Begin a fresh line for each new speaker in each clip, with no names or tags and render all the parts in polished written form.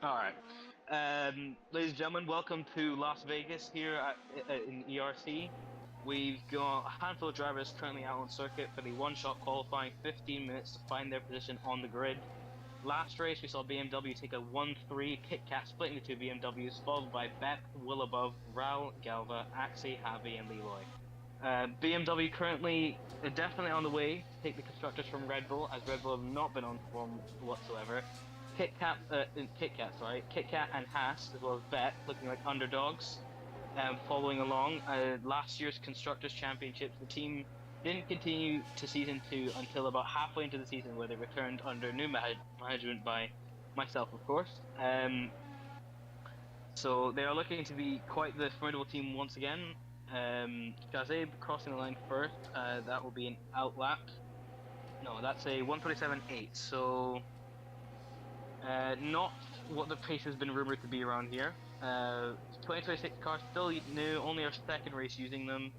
All right. Ladies and gentlemen, welcome to Las Vegas here in ERC. We've got a handful of drivers currently out on circuit for the one-shot qualifying, 15 minutes to find their position on the grid. Last race, we saw BMW take a 1-3 Kit Kat, splitting the two BMWs, followed by Bep, Willabove, Raul, Galva, Axie, Javi, and Leroy. BMW currently definitely on the way to take the constructors from Red Bull, as Red Bull have not been on form whatsoever. Kit Kat and Haas, as well as Bet, looking like underdogs. Following along, last year's Constructors' Championships, the team didn't continue to season two until about halfway into the season, where they returned under new management by myself, of course. So they are looking to be quite the formidable team once again. Shazib crossing the line first. That will be an outlap. No, that's a 1:27.8. So not what the pace has been rumored to be around here. 2026 car still new, only our second race using them.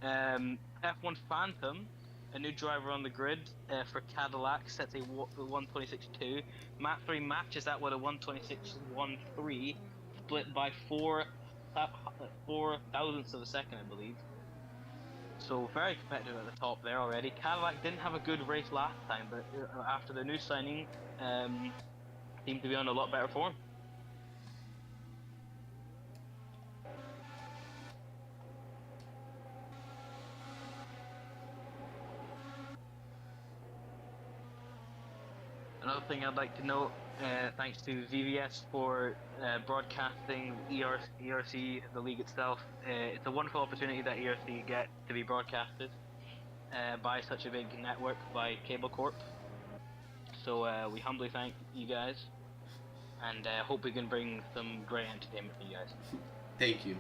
F1 Phantom, a new driver on the grid for Cadillac, sets a 1:26.2. Map 3 matches that with a 1:26.13, split by four thousandths of a second, I believe. So very competitive at the top there already. Cadillac didn't have a good race last time, but after the new signing, seem to be on a lot better form. Another thing I'd like to note, thanks to VVS for broadcasting ERC, the league itself. It's a wonderful opportunity that ERC get to be broadcasted by such a big network, by Cable Corp. So we humbly thank you guys, and hope we can bring some great entertainment to you guys.
Thank you.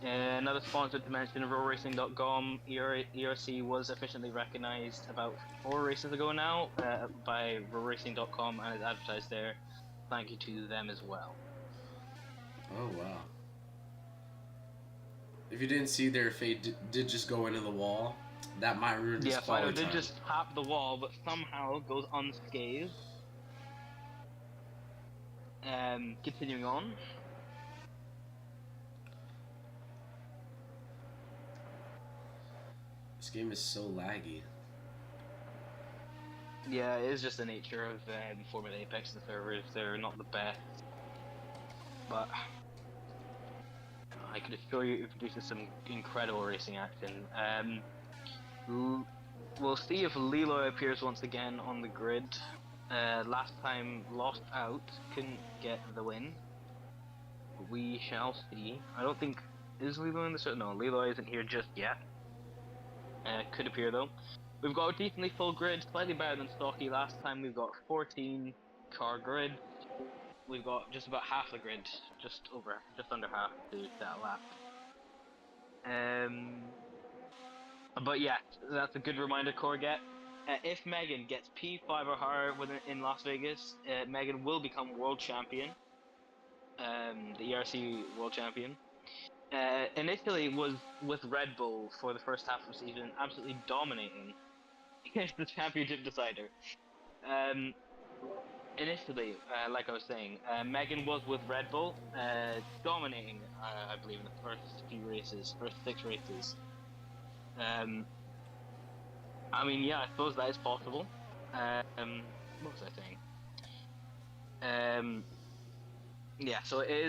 Another sponsor to mention, RoRacing.com. ERC was officially recognized about 4 races ago now by RoRacing.com and is advertised there. Thank you to them as well.
Oh wow. If you didn't see, their fate did just go into the wall. That might ruin this
Yeah, Fido
quality
did
time.
just tap the wall, but somehow goes unscathed. Continuing on.
This game is so laggy.
Yeah, it is just the nature of Formula Apex, the servers. They're not the best. But I can assure you it produces some incredible racing action. We'll see if Leroy appears once again on the grid. Last time lost out, couldn't get the win. We shall see. I don't think is Leroy in the set. No, Leroy isn't here just yet. Could appear though. We've got a decently full grid, slightly better than stocky. Last time we've got 14 car grid. We've got just about half the grid, just under half to that lap. But yeah, that's a good reminder, Corget. If Megan gets P5 or higher in Las Vegas, Megan will become world champion, the ERC world champion. Initially, it was with Red Bull for the first half of the season, absolutely dominating against the championship decider. Um, Initially, like I was saying, Megan was with Red Bull, dominating, I believe, in the first 6 races. Um, I mean, yeah, I suppose that is possible. What was I saying? Um, yeah, so it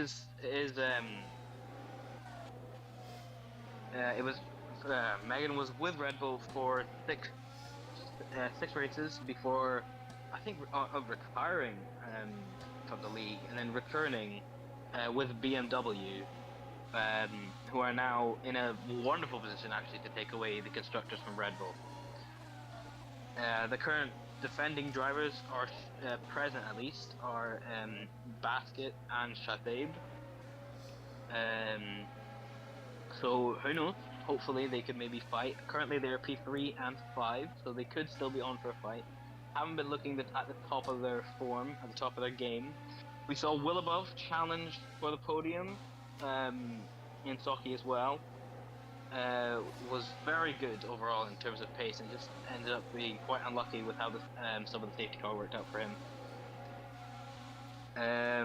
was Megan was with Red Bull for six races before I think retiring from the league and then returning with BMW, who are now in a wonderful position actually to take away the constructors from Red Bull. The current defending drivers are present at least are Basket and Shatab. Um, so who knows? Hopefully they could maybe fight. Currently they're P3 and 5, so they could still be on for a fight. Haven't been looking at the top of their form, at the top of their game. We saw Willabove challenge for the podium in Sochi as well. Was very good overall in terms of pace and just ended up being quite unlucky with how some of the safety car worked out for him. Or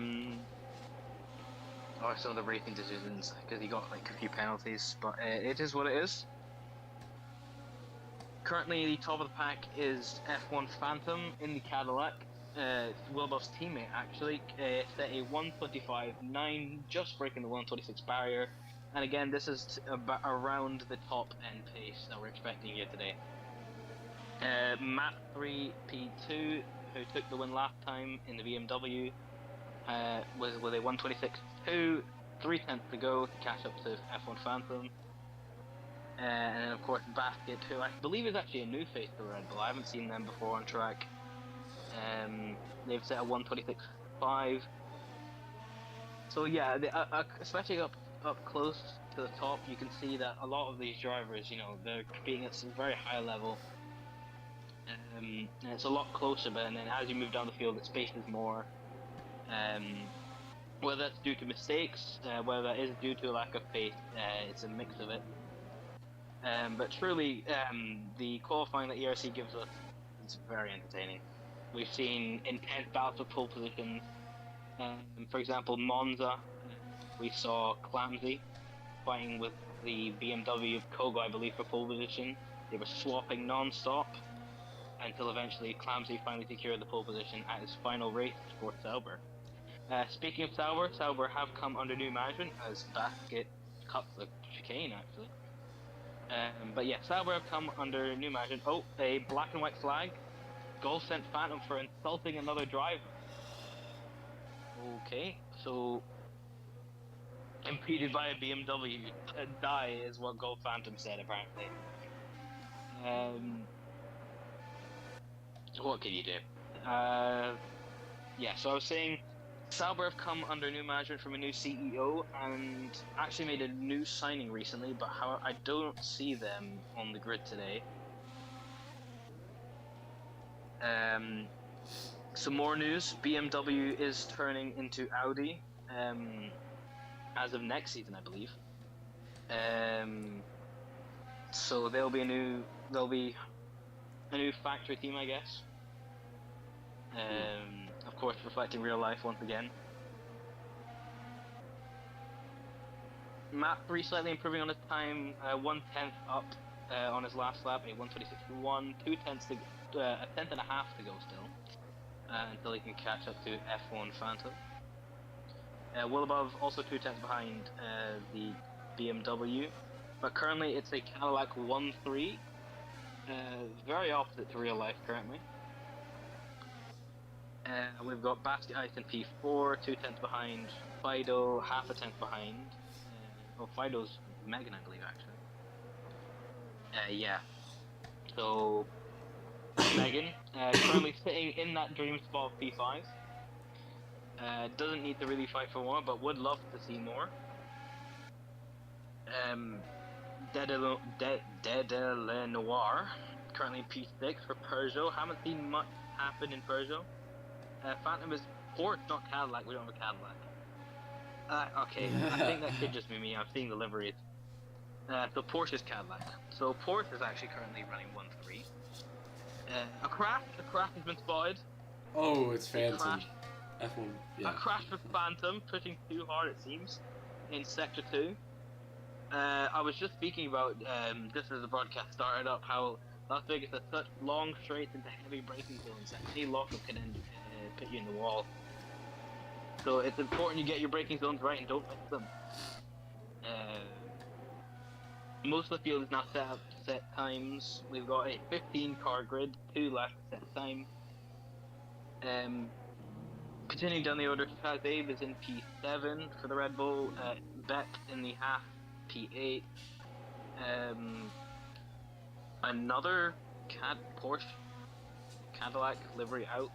some of the racing decisions, because he got like a few penalties, but it is what it is. Currently, the top of the pack is F1 Phantom in the Cadillac. Wilbo's teammate actually set a 1:25.9, just breaking the 1:26 barrier. And again, this is around the top end pace that we're expecting here today. Matt 3 P2, who took the win last time in the BMW, with a 1:26.2, 3/10 to go to catch up to F1 Phantom. And then of course Basket, who I believe is actually a new face for Red Bull. I haven't seen them before on track. They've set a 1:26.5. So yeah, especially up close to the top, you can see that a lot of these drivers, you know, they're competing at some very high level. And it's a lot closer, but then as you move down the field, it spaces more. Whether that's due to mistakes, whether that is due to a lack of faith, it's a mix of it. But truly, the qualifying that ERC gives us is very entertaining. We've seen intense battles for pole positions. For example, Monza, we saw Clumsy fighting with the BMW of Kogo, I believe, for pole position. They were swapping non-stop until eventually Clumsy finally secured the pole position at his final race for Sauber. Speaking of Sauber have come under new management as Basket cut the chicane, actually. But yeah, Sauber have come under new management. Oh, a black and white flag. Goal sent Phantom for insulting another driver. Okay, so impeded by a BMW, die is what Goal Phantom said apparently. What can you do? Yeah, so I was saying Sauber have come under new management from a new CEO and actually made a new signing recently, but I don't see them on the grid today. Some more news, BMW is turning into Audi as of next season, I believe. So there'll be a new factory team, I guess. Of course, reflecting real life once again. Matt Prix slightly improving on his time, 1/10 up on his last lap, a 1:26.1, 2/10 to a 10th and a half to go still, until he can catch up to F1 Phantom. Well above, also 2/10 behind the BMW, but currently it's a Cadillac 1-3, very opposite to real life currently. We've got Basket Ice in P4, 2/10 behind Fido, half a tenth behind. Fido's Megan, I believe, actually. Yeah. So, Megan, currently sitting in that dream spot of P5. Doesn't need to really fight for more, but would love to see more. Dedele Noir, currently P6 for Peugeot. Haven't seen much happen in Peugeot. Phantom is Porsche, not Cadillac. We don't have a Cadillac. Okay, I think that could just be me. I'm seeing the liveries. So Porsche is Cadillac. So Porsche is actually currently running 1-3. A crash has been spotted.
Oh, it's Phantom. F1, yeah.
A crash with Phantom, pushing too hard it seems, in Sector 2. I was just speaking about, just as the broadcast started up, how Las Vegas has such long straights into heavy braking zones that any lockup can end put you in the wall. So it's important you get your braking zones right and don't miss them. Most of the field is now set up to set times. We've got a 15-car grid, 2 left to set time. Continuing down the order, Abe is in P7 for the Red Bull, Beck in the half, P8. Another Porsche Cadillac livery out.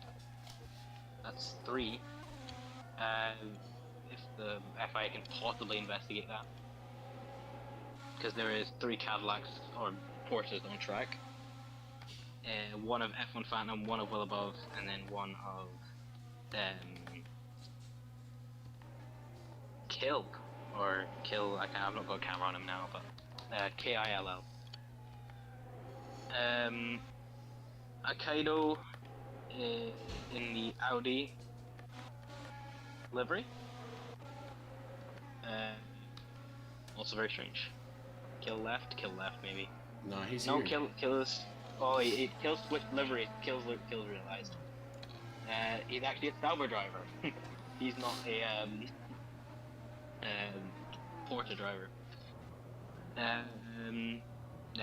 That's 3. If the FIA can possibly investigate that, because there is 3 Cadillacs or Porsches on track. One of F1 Phantom, one of Will Above, and then one of Kill. I've not got a camera on him now, but KILL. Akaido in the Audi. livery. Also very strange. Kill left maybe.
No, he's
No,
here.
kill is. Oh, it kills switch livery. Kills realized. He's actually a Sauber driver. He's not a Porta driver.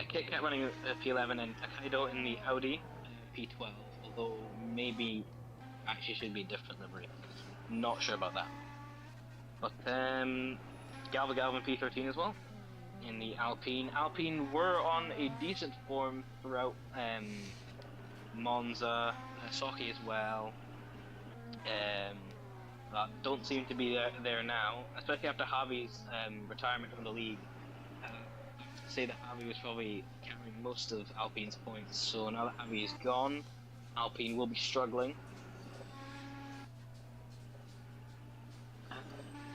Kit Kat running a P11 and Takaido in the Audi P12. Although maybe actually should be a different livery. Not sure about that. But Galvin P13 as well. In the Alpine. Alpine were on a decent form throughout Monza, Sochi as well. But don't seem to be there now, especially after Javi's retirement from the league. I'd say that Javi was probably carrying most of Alpine's points, so now that Javi is gone, Alpine will be struggling.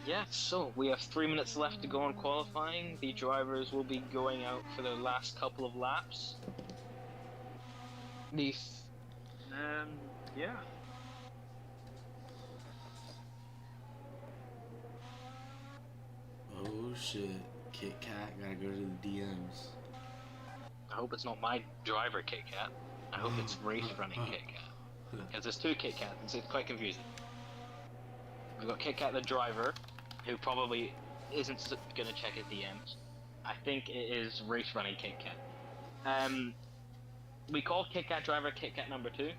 Yeah, so we have 3 minutes left to go on qualifying. The drivers will be going out for their last couple of laps. Yeah.
Oh shit. Kit Kat gotta go to the DMs.
I hope it's not my driver Kit Kat. I hope it's race running Kit Kat. Because there's two Kit Kats, it's quite confusing. We've got Kit Kat the driver, who probably isn't gonna check his DMs. I think it is race running Kit Kat. We call Kit Kat driver Kit Kat number 2,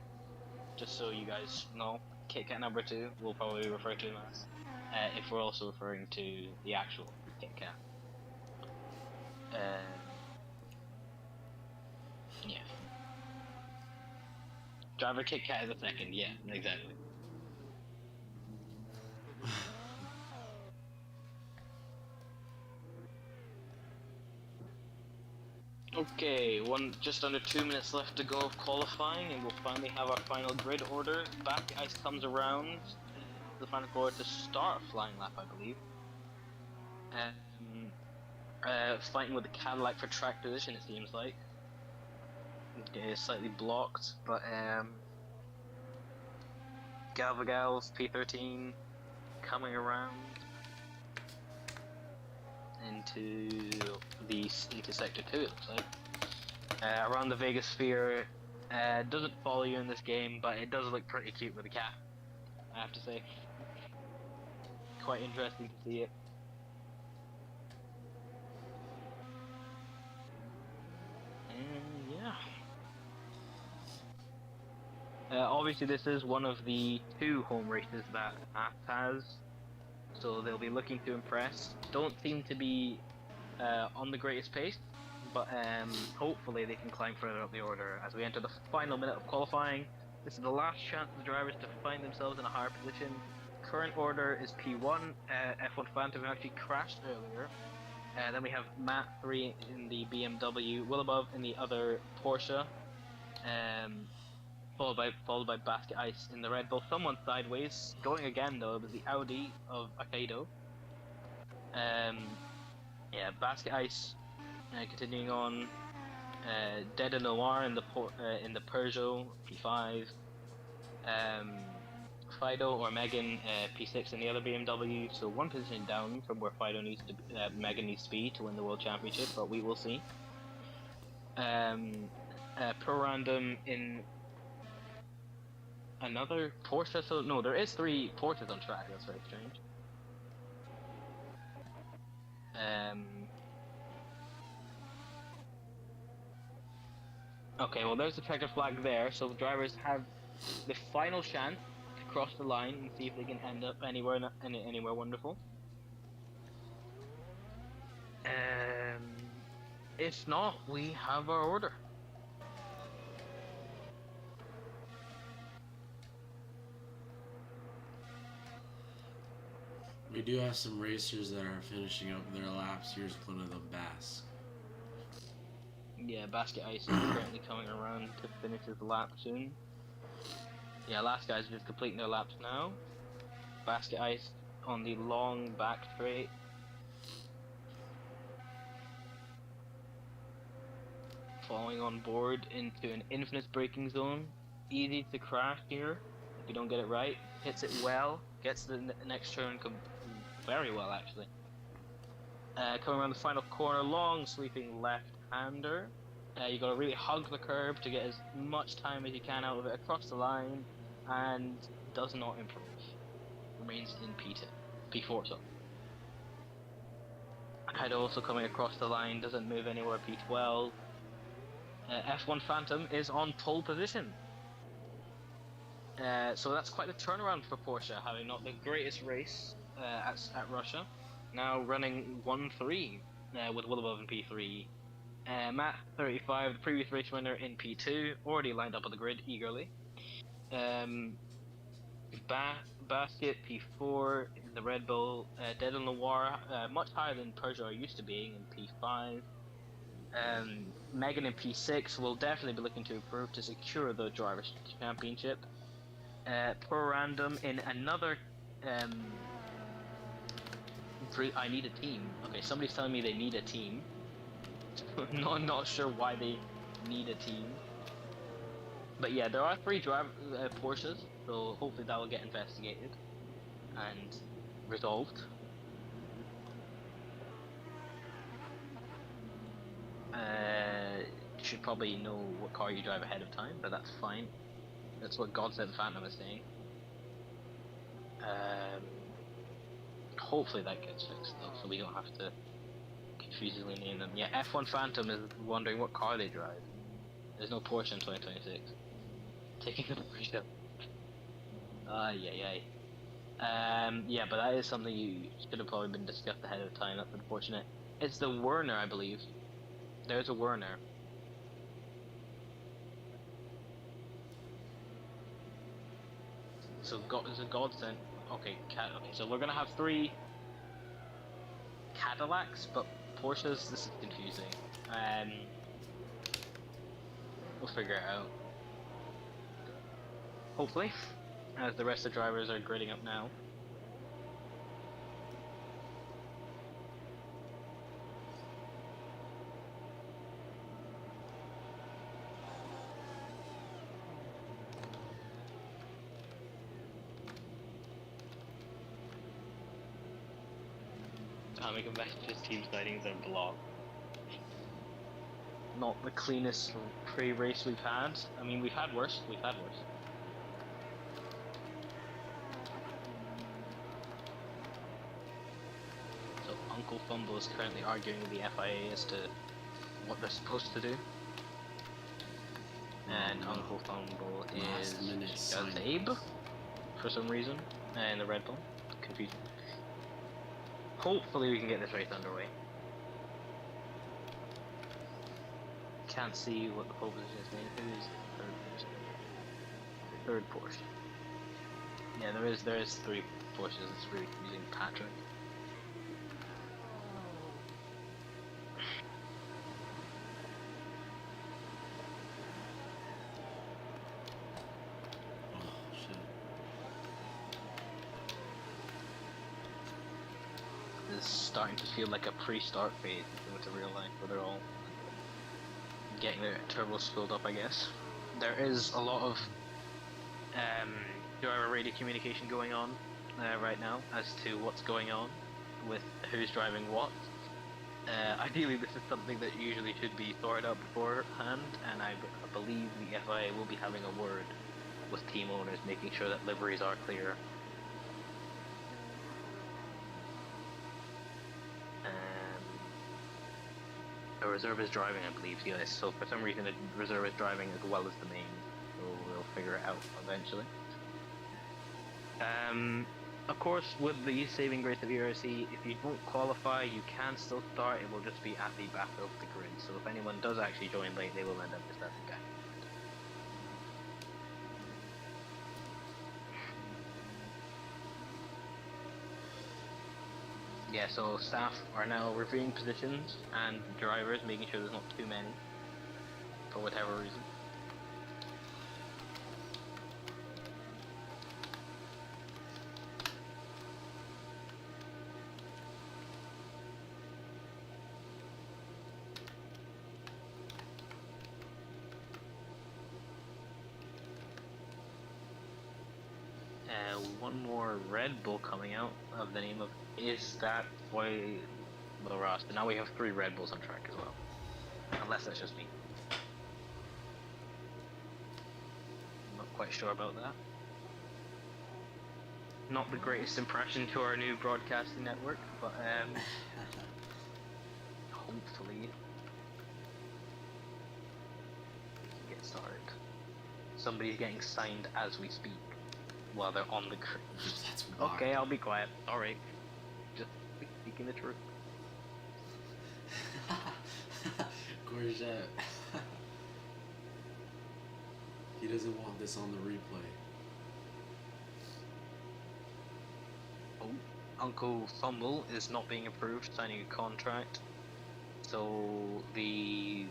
just so you guys know. Kit Kat number 2 will probably refer to him as, if we're also referring to the actual Kit Kat. Yeah. Driver Kit Kat is a second, yeah, exactly. Okay, just under 2 minutes left to go of qualifying, and we'll finally have our final grid order. Back ice comes around, the final order to start a flying lap, I believe. Fighting with the Cadillac for track position, it seems like. Okay, slightly blocked, but Galvagals P13 coming around into sector 2, it looks like. Around the Vegas sphere, doesn't follow you in this game, but it does look pretty cute with the cat, I have to say. Quite interesting to see it. And yeah. Obviously this is one of the 2 home races that Aft has, so they'll be looking to impress. Don't seem to be on the greatest pace, but hopefully they can climb further up the order as we enter the final minute of qualifying. This is the last chance of the drivers to find themselves in a higher position. Current order is P1, F1 Phantom actually crashed earlier. Then we have Matt 3 in the BMW, Will Above in the other Porsche, followed by Basket Ice in the Red Bull. Someone sideways. Going again though, it was the Audi of Akaido. Yeah, Basket Ice continuing on. Dead and Noir in the Peugeot P5. Fido or Megan P6 in the other BMW, so one position down from where Fido needs to Megan needs to be to win the World Championship, but we will see. Pro Random in another Porsche, so no, there is 3 Porsches on track, that's very strange. Okay, well there's the checkered flag there, so the drivers have the final chance to cross the line and see if they can end up anywhere wonderful. If not, we have our order.
We do have some racers that are finishing up their laps. Here's one of them, Bass.
Yeah, Basket Ice is currently coming around to finish his lap soon. Yeah, last guys are just completing their laps now. Basket Ice on the long back straight. Falling on board into an infinite braking zone. Easy to crash here if you don't get it right. Hits it well. Gets the next turn very well, actually. Coming around the final corner, long sweeping left-hander. You got to really hug the curb to get as much time as you can out of it across the line, and does not improve. Remains in P2, P4, so. Head also coming across the line, doesn't move anywhere, P12. F1 Phantom is on pole position. So that's quite a turnaround for Porsche, having not the greatest race at Russia. Now running 1-3 with Willabov in P3. Matt 35, the previous race winner in P2, already lined up on the grid eagerly. Basket P4 in the Red Bull. Dead on Noir, much higher than Peugeot used to being in P5. Megan in P6 will definitely be looking to improve to secure the Drivers' Championship. Per random in another. I need a team. Okay, somebody's telling me they need a team. Not sure why they need a team. But yeah, there are 3 Porsches, so hopefully that will get investigated and resolved. Should probably know what car you drive ahead of time, but that's fine. That's what God Said Phantom is saying. Hopefully that gets fixed though, so we don't have to confusingly name them. Yeah, F1 Phantom is wondering what car they drive. There's no Porsche in 2026. Taking the Porsche. Yeah, but that is something you should have probably been discussed ahead of time. That's unfortunate. It's the Werner, I believe. There's a Werner. So it's a godsend. Okay, so we're gonna have 3 Cadillacs, but Porsches. This is confusing. We'll figure it out. Hopefully, as the rest of the drivers are gridding up now. Atomic Avengers team sightings are blocked. Not the cleanest pre-race we've had. I mean, we've had worse. So Uncle Fumble is currently arguing with the FIA as to what they're supposed to do. And Uncle Fumble is Abe for some reason, and the Red Bull. Confusing. Hopefully we can get this race underway. Can't see what the pole position is named. Who is the third Porsche? Yeah, there is 3 Porsches. It's really confusing. Patrick. This is starting to feel like a pre-start phase into real life, where they're all getting their turbos filled up, I guess. There is a lot of driver radio communication going on right now as to what's going on with who's driving what. Ideally, this is something that usually should be sorted out beforehand, and I believe the FIA will be having a word with team owners, making sure that liveries are clear. A reserve is driving, I believe, yes. So for some reason, a reserve is driving as well as the main. So we'll figure it out eventually. Of course, with the saving grace of ERC, if you don't qualify, you can still start. It will just be at the back of the grid. So if anyone does actually join late, they will end up just at the back. Yeah, so staff are now reviewing positions and drivers, making sure there's not too many, for whatever reason. One more Red Bull coming out of the name of Is That Boy Ross? But now we have 3 Red Bulls on track as well. Unless that's just me. I'm not quite sure about that. Not the greatest impression to our new broadcasting network, but hopefully get started. Somebody's getting signed as we speak while they're on the grid.
That's wild.
Okay, I'll be quiet. Alright. Just speaking the truth.
Courgette. He doesn't want this on the replay.
Oh, Uncle Fumble is not being approved, signing a contract. So the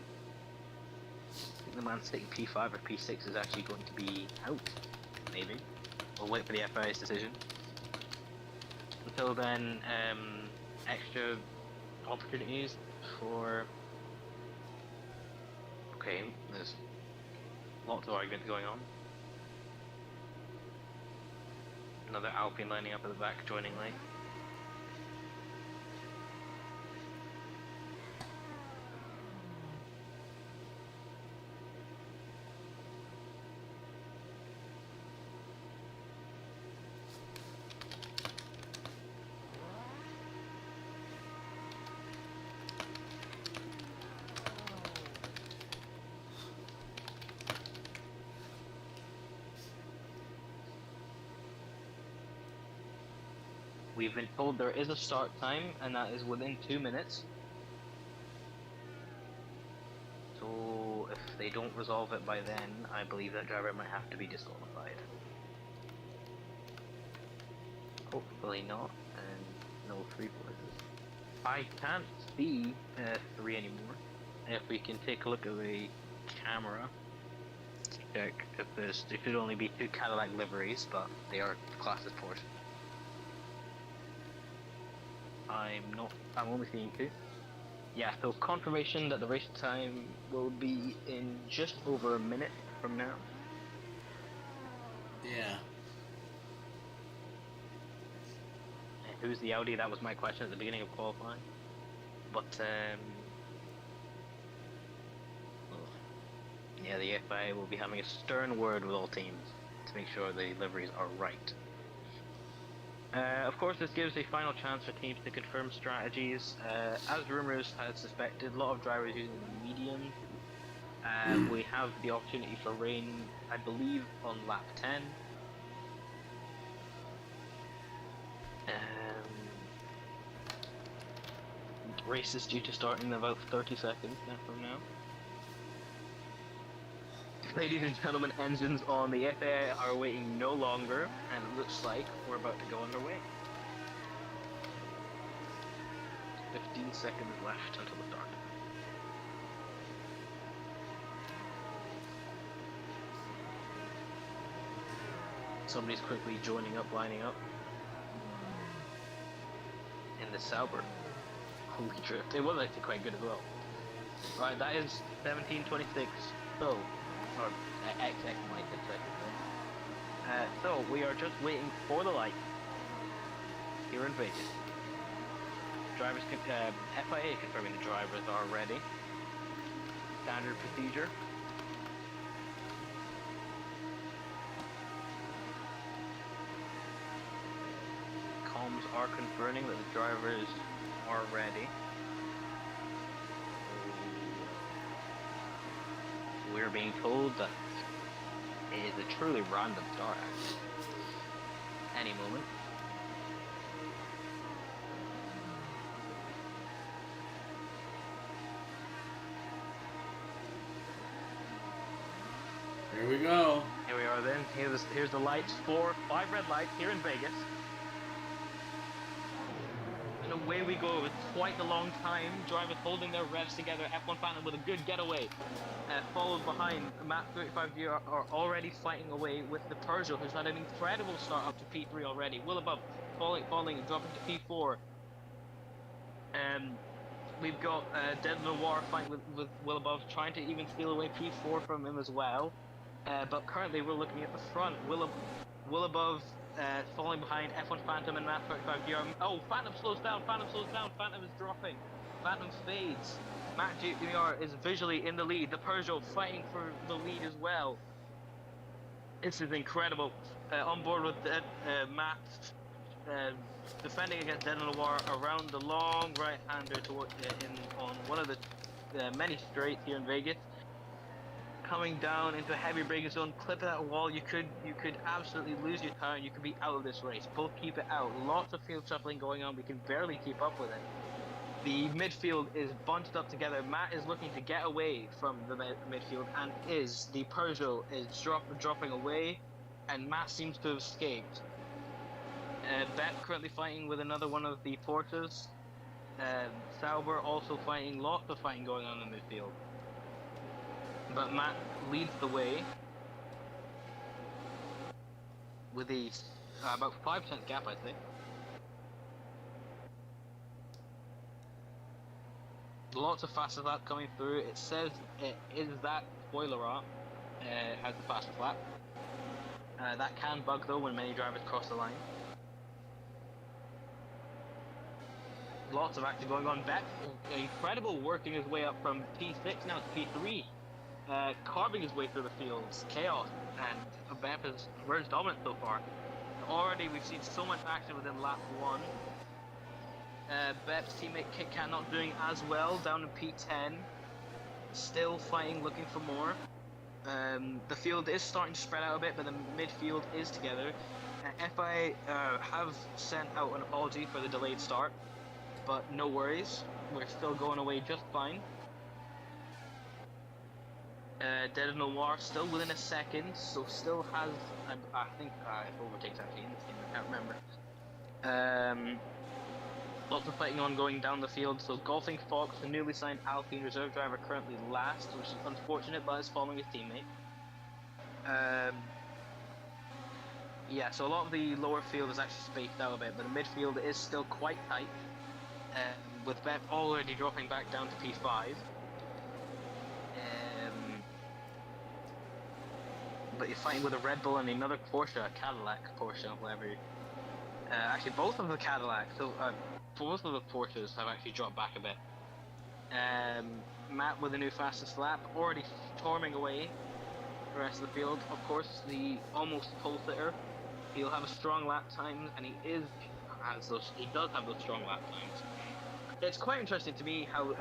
Man City P5 or P6 is actually going to be out, maybe. We'll wait for the FIA's decision. Until then, extra opportunities for... Okay, there's lots of arguments going on. Another Alpine lining up at the back, joining late. We've been told there is a start time, and that is within 2 minutes. So if they don't resolve it by then, I believe that driver might have to be disqualified. Hopefully not, and no 3 places. I can't see 3 anymore. If we can take a look at the camera, check if there should only be 2 Cadillac liveries, but they are classed as Porsche. I'm only seeing 2. Yeah, so confirmation that the race time will be in just over a minute from now.
Yeah.
And who's the Audi? That was my question at the beginning of qualifying. But, yeah, the FIA will be having a stern word with all teams to make sure the liveries are right. Of course, this gives a final chance for teams to confirm strategies. As rumours had suspected, a lot of drivers using the medium. We have the opportunity for rain, I believe, on lap 10. Race is due to start in about 30 seconds from now. Ladies and gentlemen, engines on. The FIA are waiting no longer, and it looks like we're about to go underway. 15 seconds left until the start. Somebody's quickly joining up, lining up. In the Sauber. Holy drift. It was actually quite good as well. Right, that is 17:26. So, or XX might have said. So we are just waiting for the light here in Vegas. Drivers, FIA confirming the drivers are ready. Standard procedure. Comms are confirming that the drivers are ready. We're being told that it is a truly random start any moment.
Here we go.
Here we are then. Here's the lights. 5 red lights here in Vegas. And away we go. It's quite a long time. Drivers holding their revs together. F1 Phantom with a good getaway. Followed behind, Map 35G are already fighting away with the Peugeot, who's had an incredible start up to P3 already. Will above, falling and dropping to P4. We've got Dead Noir fighting with Will above, trying to even steal away P4 from him as well. But currently we're looking at the front. Will above falling behind F1 Phantom and Matt 35 GR. Oh, Phantom slows down. Phantom slows down. Phantom is dropping. Phantom fades. Matt Jr. is visually in the lead. The Peugeot fighting for the lead as well. This is incredible. On board with Matt defending against Dead Noir around the long right-hander toward on one of the many straights here in Vegas. Coming down into a heavy braking zone, clipping that wall, you could absolutely lose your tire and you could be out of this race. Both keep it out. Lots of field shuffling going on. We can barely keep up with it. The midfield is bunched up together. Matt is looking to get away from the midfield, and the Peugeot is dropping away, and Matt seems to have escaped. Bet currently fighting with another one of the Porsches. Sauber also fighting, lots of fighting going on in the midfield. But Matt leads the way with a about 5% gap, I think. Lots of fastest lap coming through. It says it is that spoiler art has the fastest lap. That can bug though when many drivers cross the line. Lots of action going on. Beck, incredible, working his way up from P6 now to P3. Carving his way through the fields, chaos, and Bepp has emerged dominant so far. Already we've seen so much action within lap 1. Bepp's teammate Kit Kat not doing as well, down in P10. Still fighting, looking for more. The field is starting to spread out a bit, but the midfield is together. FIA have sent out an apology for the delayed start, but no worries, we're still going away just fine. Dead Noir still within a second, so still has, I think, if overtakes actually in this game, I can't remember. Lots of fighting on going down the field, so Golfing Fox, the newly signed Alpine reserve driver, currently last, which is unfortunate, but is following his teammate. Yeah, so a lot of the lower field is actually spaced out a bit, but the midfield is still quite tight, with Bepp already dropping back down to P5. But you're fighting with a Red Bull and another Porsche, a Cadillac Porsche, whatever. Actually, both of the Cadillacs, so both of the Porsches have actually dropped back a bit. Matt with the new fastest lap, already storming away the rest of the field. Of course, the almost pole sitter, he'll have a strong lap time, and he does have those strong lap times. It's quite interesting to me how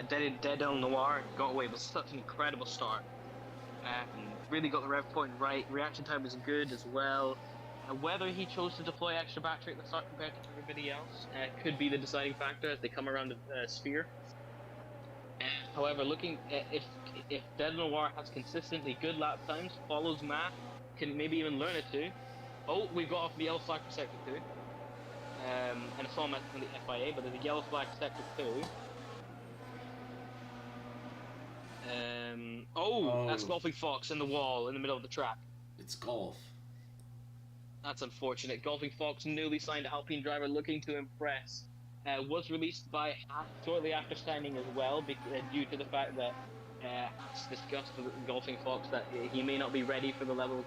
Dead Noir got away with such an incredible start. Really got the rev point right. Reaction time was good as well. Whether he chose to deploy extra battery at the start compared to everybody else could be the deciding factor as they come around the sphere. However, looking if Dead Noir has consistently good lap times, follows Matt, can maybe even learn it too. Oh, we got off the yellow flag for sector 2. And I saw him from the FIA, but there's a yellow flag for sector 2. That's Golfing Fox in the wall in the middle of the track.
It's golf.
That's unfortunate. Golfing Fox, newly signed Alpine driver, looking to impress. Was released by Haas shortly after signing as well, due to the fact that Haas discussed with Golfing Fox that he may not be ready for the level of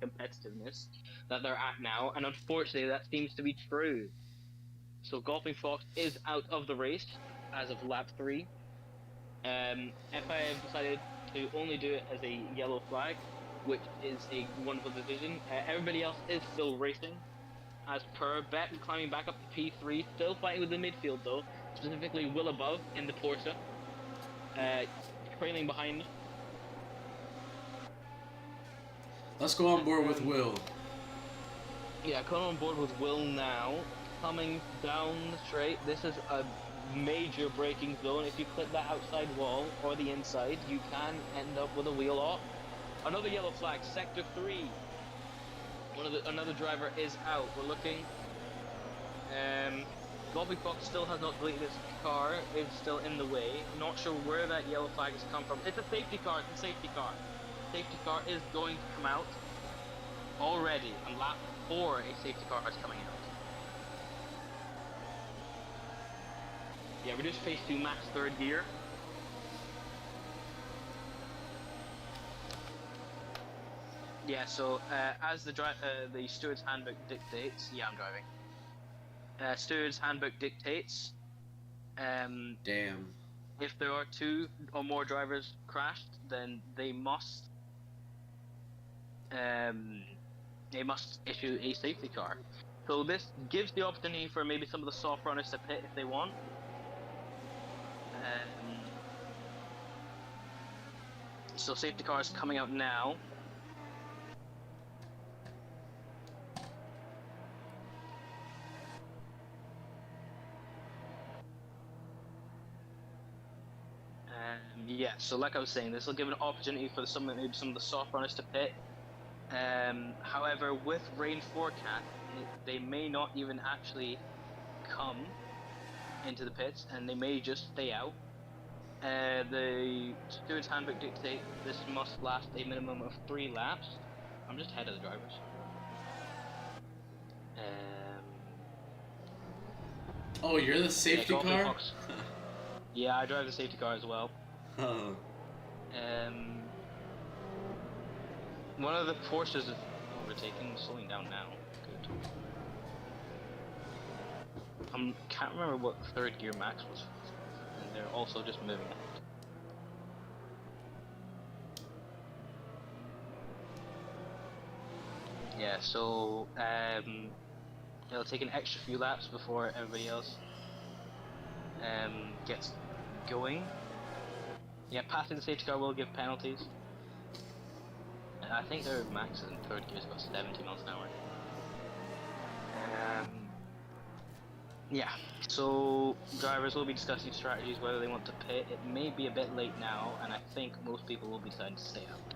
competitiveness that they're at now, and unfortunately that seems to be true. So Golfing Fox is out of the race as of lap 3. FIA have decided to only do it as a yellow flag, which is a wonderful decision. Everybody else is still racing, as per. Bet climbing back up to P3, still fighting with the midfield though, specifically Will Above in the Porsche, trailing behind.
Let's go on board with Will.
Yeah, come on board with Will now. Coming down the straight, this is a major braking zone. If you clip that outside wall or the inside, you can end up with a wheel off. Another yellow flag, sector 3. Another driver is out. We're looking. Golfing Fox still has not deleted his car. It's still in the way. Not sure where that yellow flag has come from. It's a safety car. It's a safety car. Safety car is going to come out already. On lap 4, a safety car is coming out. Yeah, reduce phase 2 max third gear. Yeah, so as the steward's handbook dictates, yeah, I'm driving. Steward's handbook dictates, um,
Damn.
if there are 2 or more drivers crashed, then um, they must issue a safety car. So this gives the opportunity for maybe some of the soft runners to pit if they want. So safety car is coming out now. Yeah, so like I was saying, this will give an opportunity for maybe some of the soft runners to pit. However, with rain forecast, they may not even actually come into the pits, and they may just stay out. The steward's handbook dictates this must last a minimum of 3 laps. I'm just ahead of the drivers.
Oh, you're the safety car?
Yeah, I drive the safety car as well.
Oh.
One of the Porsches is overtaking, slowing down now. Good. I can't remember what 3rd gear max was, and they're also just moving ahead. Yeah, so it'll take an extra few laps before everybody else gets going. Yeah, passing the safety car will give penalties. I think their max in 3rd gear is about 70 miles an hour. Yeah, so drivers will be discussing strategies, whether they want to pit. It may be a bit late now, and I think most people will be deciding to stay out.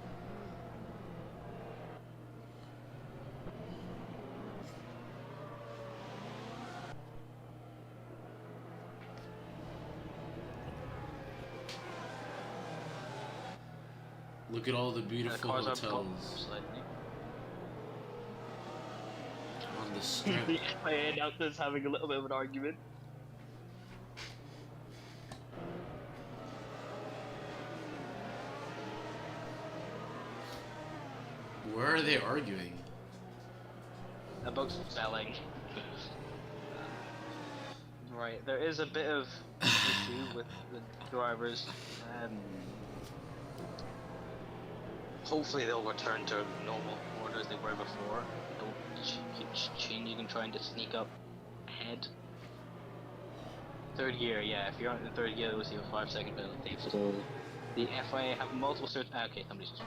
Look at all the beautiful
Cars
hotels
slightly.
on the strip.
The FIA announcers having a little bit of an argument.
Where are they arguing?
About selling. Right, there is a bit of issue with the drivers. Hopefully they'll return to normal order as they were before. Don't keep changing and trying to sneak up ahead. 3rd gear, yeah, if you're on the 3rd gear, you'll see a 5-second penalty. So the FIA have multiple okay, somebody's just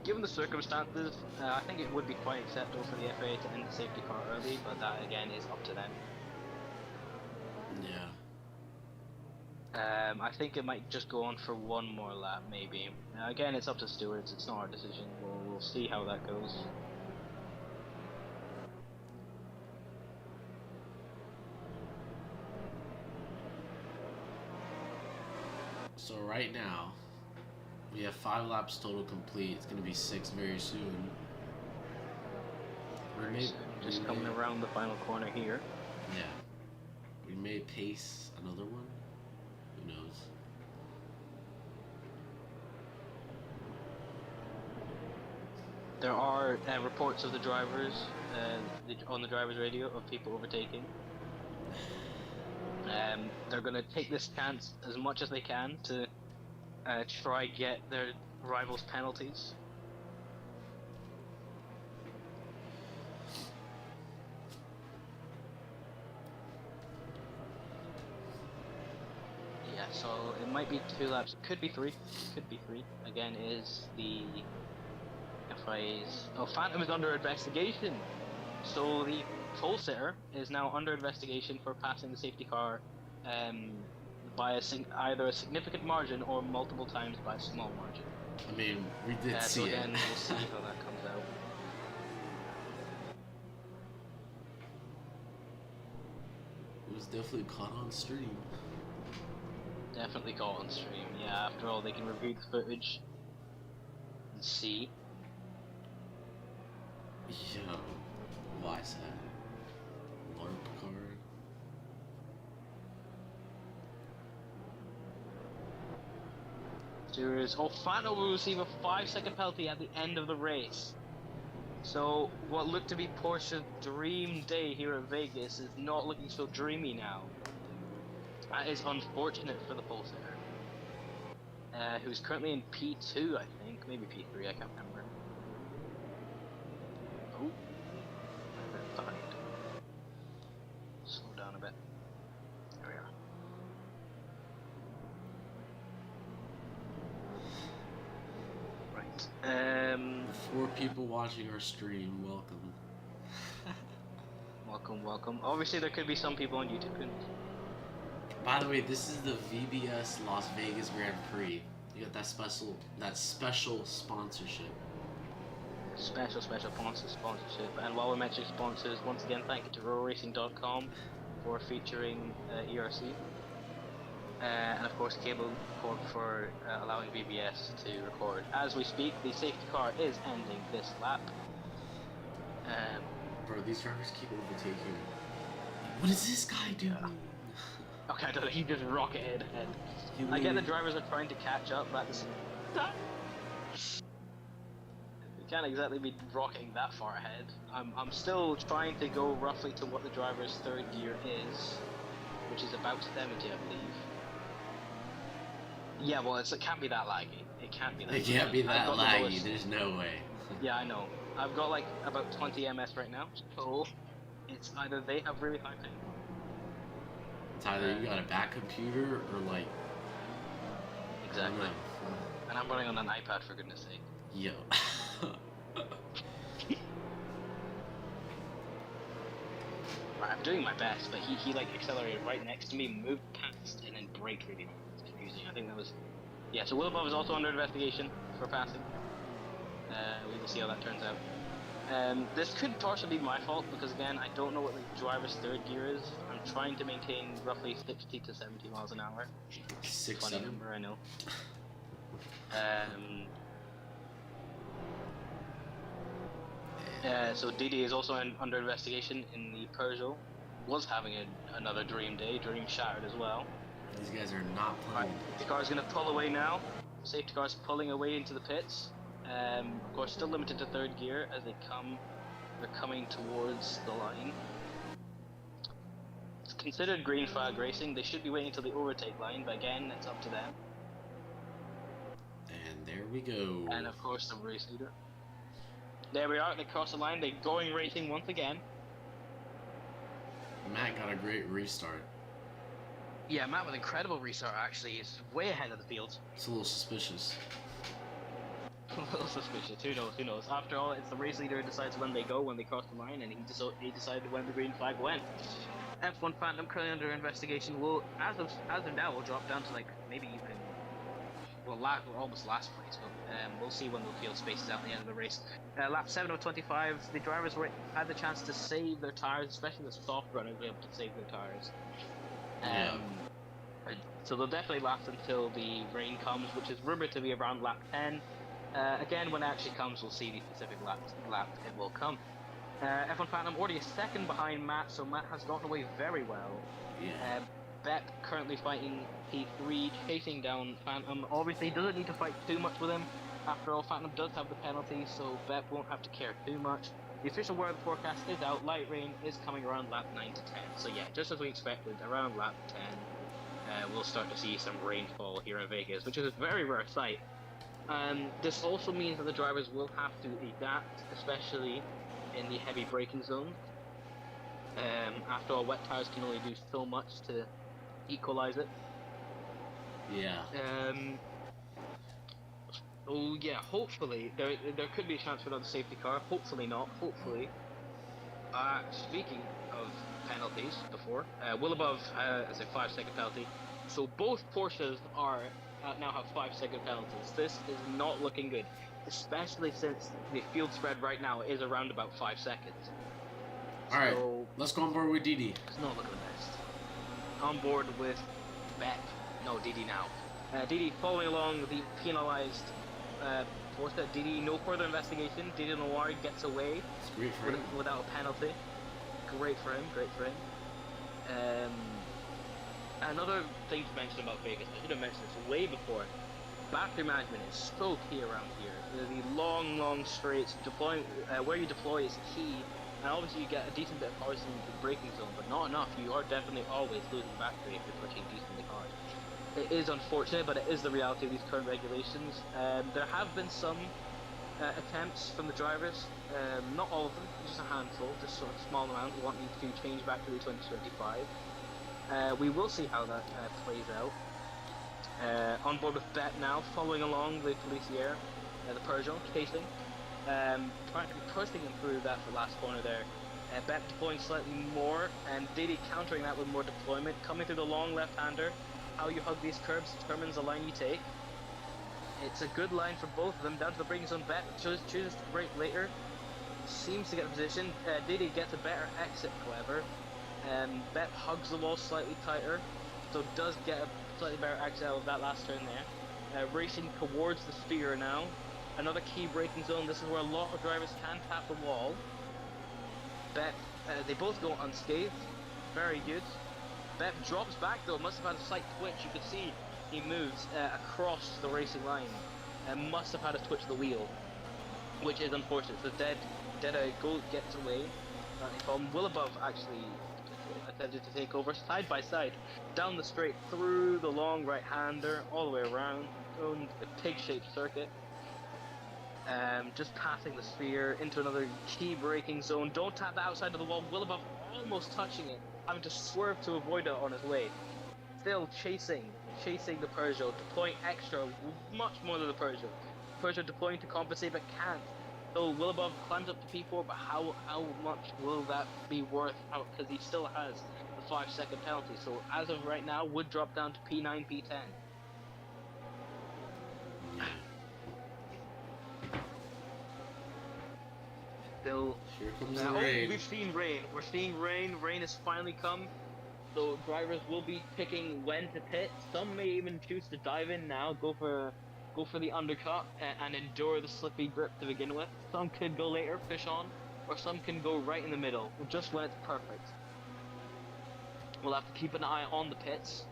given the circumstances, I think it would be quite acceptable for the FIA to end the safety car early, but that again is up to them.
Yeah.
I think it might just go on for 1 more lap, maybe. Again, it's up to stewards, it's not our decision. We'll see how that goes.
So right now, we have 5 laps total complete. It's gonna be 6 very soon.
Just coming around the final corner here.
Yeah. We may pace another one. Who knows?
There are reports of the drivers on the driver's radio of people overtaking. They're going to take this chance as much as they can to try get their rivals penalties. Yeah, so it might be 2 laps, could be 3, Again, is the FIA's... Oh, Phantom is under investigation! So the pole sitter is now under investigation for passing the safety car by either a significant margin or multiple times by a small margin.
I mean, we did see
so
it.
again, we'll see how that comes out.
It was definitely caught on stream.
Definitely caught on stream, yeah. After all, they can review the footage and see.
Yo, why is that? LARP card?
Serious. Oh, Fano will receive a 5-second penalty at the end of the race. So, what looked to be Porsche's dream day here at Vegas is not looking so dreamy now. That is unfortunate for the pole sitter. Who's currently in P2, I think. Maybe P3, I can't remember. Oh. Behind. Slow down a bit. There we are. Right.
4 people watching our stream, welcome.
Welcome. Obviously, there could be some people on YouTube who...
By the way, this is the VBS Las Vegas Grand Prix. You got that special sponsorship.
Special sponsorship. And while we're mentioning sponsors, once again, thank you to RoRacing.com for featuring ERC. And of course, Cable Corp for allowing VBS to record. As we speak, the safety car is ending this lap.
Bro, these drivers keep overtaking. What is this guy doing?
Yeah. Okay, I don't know, he just rocketed ahead. I get the drivers are trying to catch up, but at the same time, you can't exactly be rocketing that far ahead. I'm still trying to go roughly to what the driver's third gear is, which is about 70, I believe. Yeah, well, it can't be that laggy. It can't be that.
It can't be that laggy. There's no way.
Yeah, I know. I've got like about 20 ms right now, so it's either they have really high ping.
It's either you got a back computer or like.
Exactly. And I'm running on an iPad, for goodness sake.
Yo.
Right, I'm doing my best, but he like accelerated right next to me, moved past, and then braked really hard. It's confusing. I think that was... Yeah, so Will Above is also under investigation for passing. We will see how that turns out. This could partially be my fault, because again, I don't know what the driver's third gear is. I'm trying to maintain roughly 60 to 70 miles an hour.
6,
Funny number, I know. So Didi is also under investigation in the Peugeot. Was having another dream day, dream shattered as well.
These guys are not playing.
The car's going to pull away now. Safety car's pulling away into the pits. Of course, still limited to third gear as they're coming towards the line. It's considered green flag racing. They should be waiting until the overtake line, but again, it's up to them.
And there we go.
And of course, the race leader. There we are. They cross the line. They're going racing once again.
Matt got a great restart.
Yeah, Matt with incredible restart. Actually, is way ahead of the field.
It's a little suspicious.
A little suspicious. Who knows? After all, it's the race leader who decides when they go, when they cross the line, and he decided when the green flag went. F1 Phantom currently under investigation. Will, as of now, will drop down to like maybe even we're almost last place, but we'll see when the field spaces out at the end of the race. Lap 7 of 25, the drivers had the chance to save their tires, especially the soft runners were able to save their tires. So they'll definitely last until the rain comes, which is rumored to be around lap 10. Again, when it actually comes, we'll see the specific lap it will come. F1 Phantom already a second behind Matt, so Matt has gotten away very well.
Yeah.
Bep currently fighting P3, chasing down Phantom. Obviously, he doesn't need to fight too much with him. After all, Phantom does have the penalty, so Bep won't have to care too much. The official weather forecast is out. Light rain is coming around lap 9 to 10. So yeah, just as we expected, around lap 10, we'll start to see some rainfall here in Vegas, which is a very rare sight. This also means that the drivers will have to adapt, especially in the heavy braking zone. After all, wet tires can only do so much to equalize it.
Yeah.
Oh yeah, hopefully there could be a chance for another safety car. Hopefully not. Hopefully. Speaking of penalties, before Will Above has a 5-second penalty, so both Porsches are now have 5-second penalties. This is not looking good, especially since the field spread right now is around about 5 seconds.
All right, let's go on board with Didi.
It's not looking the best. On board with Bep. No, Didi now. Didi following along the penalized Forza. Didi, no further investigation. Didi Noir gets away.
It's great for him.
Without a penalty. Great for him, great for him. Another thing to mention about Vegas, I should have mentioned this way before. battery management is so key around here. The long straights, deploying where you deploy is key, and obviously you get a decent bit of power into the braking zone, but not enough. You are definitely always losing battery if you're pushing decently hard. It is unfortunate, but it is the reality of these current regulations. There have been some attempts from the drivers, not all of them, just a handful, just sort of a small amount, wanting to change back to the 2025. We will see how that plays out. On board with Bet now, following along the Policier, the Peugeot, chasing, practically pushing him through that last corner there. Bet deploying slightly more, and Diddy countering that with more deployment, coming through the long left-hander. How you hug these curbs determines the line you take. It's a good line for both of them, down to the braking zone. Bet chooses to brake later, seems to get the position. Diddy gets a better exit, however. Bet hugs the wall slightly tighter, so does get a slightly better exit out of that last turn there. Racing towards the sphere now. Another key braking zone. This is where a lot of drivers can tap the wall. Bet, they both go unscathed. Very good. Bet drops back though, must have had a slight twitch. You could see he moves across the racing line and must have had a twitch of the wheel, which is unfortunate. So Dead gets away. Will above actually attempted to take over side by side down the straight through the long right-hander all the way around on the pig-shaped circuit. Just passing the sphere into another key braking zone. Don't tap the outside of the wall. Will above almost touching it, having to swerve to avoid it on his way. Still chasing the Peugeot, deploying extra, much more than the Peugeot. Peugeot deploying to compensate but can't. So Will above climbs up to P4, but how much will that be worth? Because he still has the 5-second penalty. So as of right now, would drop down to P9, P10. Still,
here comes the rain.
We've seen rain. We're seeing rain. Rain has finally come. So drivers will be picking when to pit. Some may even choose to dive in now, go for the undercut and endure the slippy grip to begin with. Some could go later, fish on, or some can go right in the middle, just when it's perfect. We'll have to keep an eye on the pits.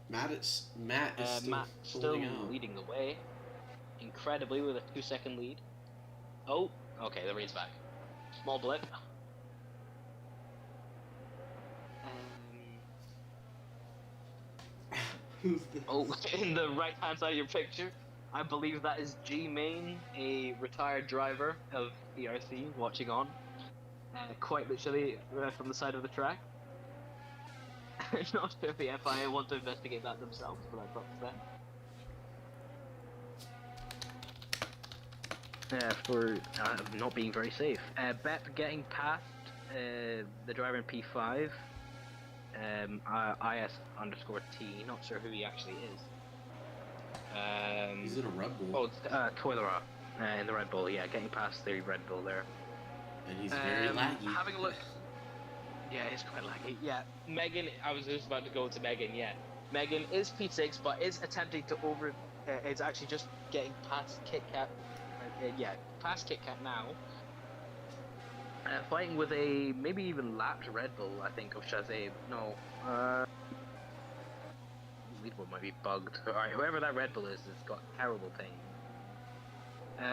Matt is
still
out.
leading the way, incredibly, with a 2-second lead. Oh, okay, the rain's back. Small blip.
Who's this?
Oh, in the right-hand side of your picture, I believe that is G Main, a retired driver of ERC, watching on, quite literally from the side of the track. Not sure if the FIA want to investigate that themselves, but I thought that. For not being very safe. Bet getting past the driver in P5. IS_T, not sure who he actually is.
He's in a Red Bull.
Oh, Toilerat in the Red Bull, yeah, getting past the Red Bull there.
And he's very laggy.
Having a look. Yeah, it's quite laggy. Yeah, Megan, I was just about to go to Megan, yeah. Megan is P6, but is attempting to is actually just getting past Kit Kat. Past Kit Kat now. Fighting with a maybe even lapped Red Bull, I think, or should I say, no. Leaderboard might be bugged. Alright, whoever that Red Bull is has got terrible ping.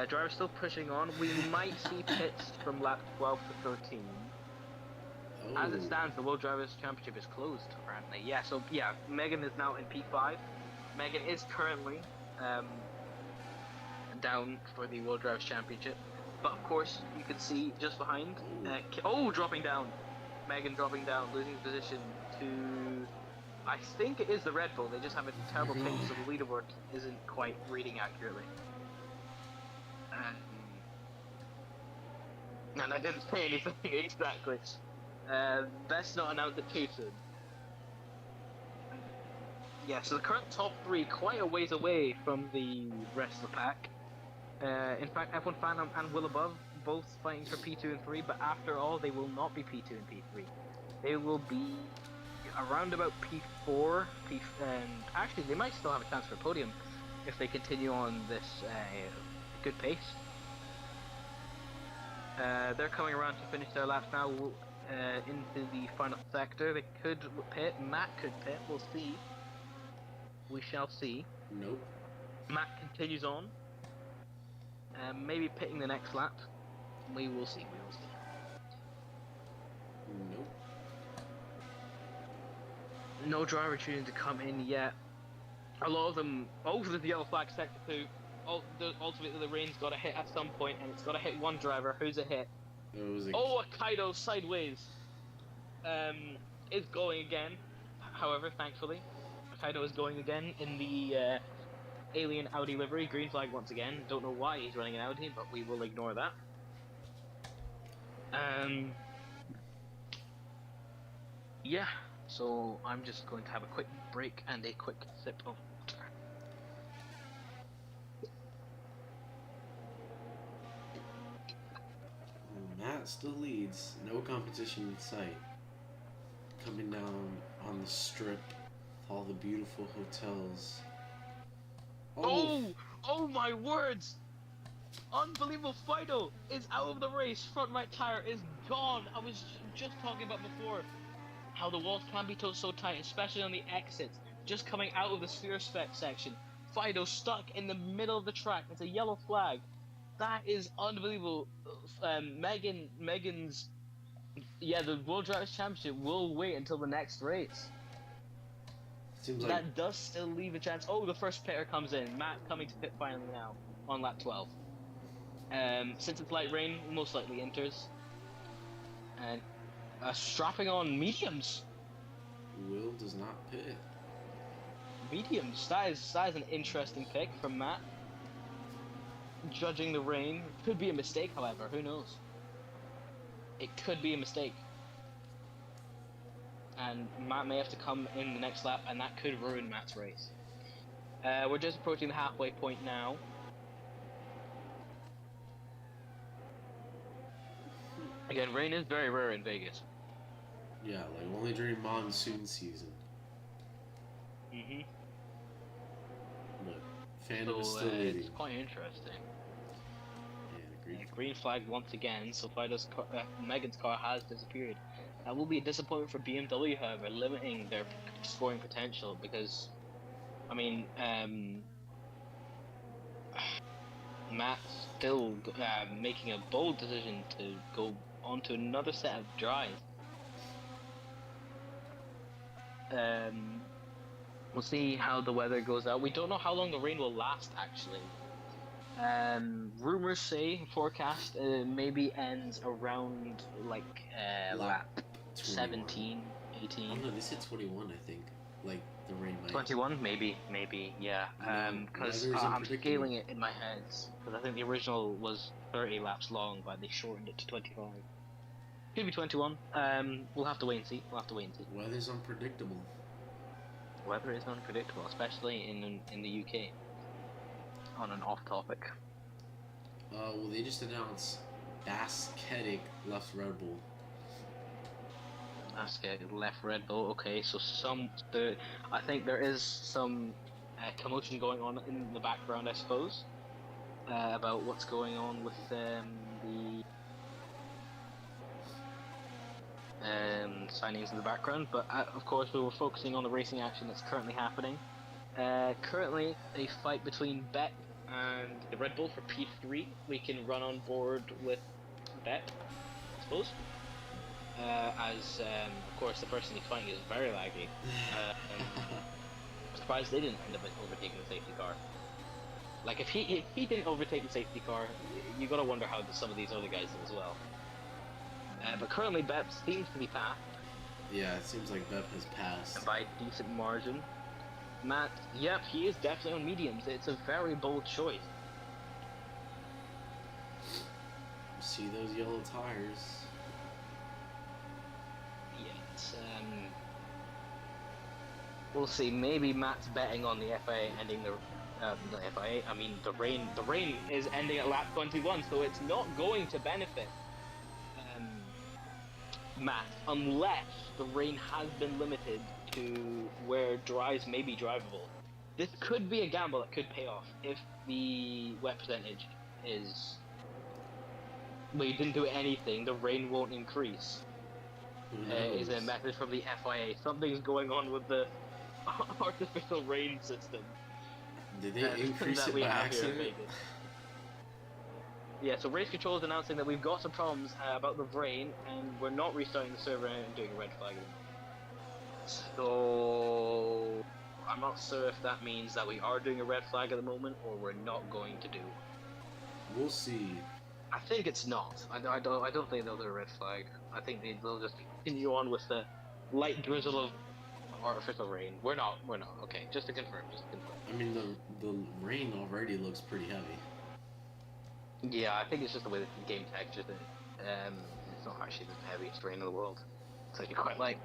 Driver's still pushing on. We might see pits from lap 12 to 13.
Oh.
As it stands, the World Drivers' Championship is closed, apparently. Yeah, so, yeah, Megan is now in P5. Megan is currently down for the World Drivers' Championship. But, of course, you can see just behind... dropping down. Megan dropping down, losing position to... I think it is the Red Bull. They just have a terrible ping, so the leaderboard isn't quite reading accurately. And I didn't say anything, exactly. Best not announce it too soon. Yeah, so the current top 3 quite a ways away from the rest of the pack. In fact, F1 Fan and Will Above both fighting for P2 and 3, but after all, they will not be P2 and P3. They will be around about P4, and actually they might still have a chance for a podium if they continue on this good pace. They're coming around to finish their laps now. into the final sector. They could pit. Matt could pit. We'll see. We shall see.
Nope.
Matt continues on. Maybe pitting the next lap. We will see. We will see.
Nope.
No driver choosing to come in yet. A lot of them. Oh, there's the yellow flag sector 2. Ultimately, the rain's got to hit at some point, and it's got to hit one driver. Who's it hit? Oh, a Kaido sideways. Is going again. However, thankfully, Kaido is going again in the alien Audi livery. Green flag once again. Don't know why he's running an Audi, but we will ignore that. Yeah. So I'm just going to have a quick break and a quick sip of water.
Matt still leads. No competition in sight. Coming down on the strip with all the beautiful hotels.
Oh my words! Unbelievable. Fido is out of the race. Front right tire is gone. I was just talking about before how the walls can be so tight, especially on the exits. Just coming out of the sphere spec section. Fido stuck in the middle of the track. It's a yellow flag. That is unbelievable. Megan's the World Drivers' Championship will wait until the next race.
Seems like
that does still leave a chance. Oh, the first pitter comes in. Matt coming to pit finally now on lap 12. Since it's light rain, most likely enters. And strapping on mediums.
Will does not pit.
Mediums. That is an interesting pick from Matt. Judging the rain. Could be a mistake, however. Who knows? It could be a mistake. And Matt may have to come in the next lap, and that could ruin Matt's race. We're just approaching the halfway point now. Again, rain is very rare in Vegas.
Yeah, like only during monsoon season.
Mm-hmm.
But Phantom is still leading.
It's quite interesting.
Yeah,
green flag once again, so Fido's Megan's car has disappeared. That will be a disappointment for BMW, however, limiting their scoring potential because, I mean, Matt's still making a bold decision to go on to another set of drives. We'll see how the weather goes out. We don't know how long the rain will last, actually. Rumors say, forecast, maybe ends around, like, lap 17, 18.
Oh no, they said 21, I think. Like, the rain might...
21? Maybe, yeah. Because I'm scaling it in my head. Because I think the original was 30 laps long, but they shortened it to 25. Could be 21. We'll have to wait and see.
Weather's unpredictable.
Weather is unpredictable, especially in the UK. On an off topic.
Well, they just announced Basketic left Red Bull.
Basketic left Red Bull. Okay, so I think there is some commotion going on in the background, I suppose, about what's going on with the signings in the background. But of course, we were focusing on the racing action that's currently happening. Currently, a fight between Bet and the Red Bull for P3. We can run on board with Bet, I suppose. Of course, the person he's fighting is very laggy. I'm surprised they didn't end up overtaking the safety car. Like, if he didn't overtake the safety car, you gotta wonder how some of these other guys did as well. But currently, Bet seems to be passed.
Yeah, it seems like Bet has passed.
By a decent margin. Matt, yep, he is definitely on mediums. It's a very bold choice.
See those yellow tires?
Yeah, it's, we'll see. Maybe Matt's betting on the FIA ending the FIA. I mean, the rain. The rain is ending at lap 21, so it's not going to benefit Matt unless the rain has been limited to where drives may be drivable. This could be a gamble that could pay off if the wet percentage is... Well, you didn't do anything, the rain won't increase.
Who
is a
knows?
message from the FIA. Something's going on with the artificial rain system
Did they increase
that
it
we
by
have here in
accident?
Vegas. Yeah, so race control is announcing that we've got some problems about the rain, and we're not restarting the server and doing a red flag at the moment. So I'm not sure if that means that we are doing a red flag at the moment, or we're not going to do one.
We'll see.
I think it's not. I don't think they'll do a red flag. I think they'll just continue on with the light drizzle of artificial rain. We're not. We're not. Okay, just to confirm. Just to confirm.
I mean, the rain already looks pretty heavy.
Yeah, I think it's just the way the game textures it. It's not actually the heaviest rain in the world. It's actually quite light.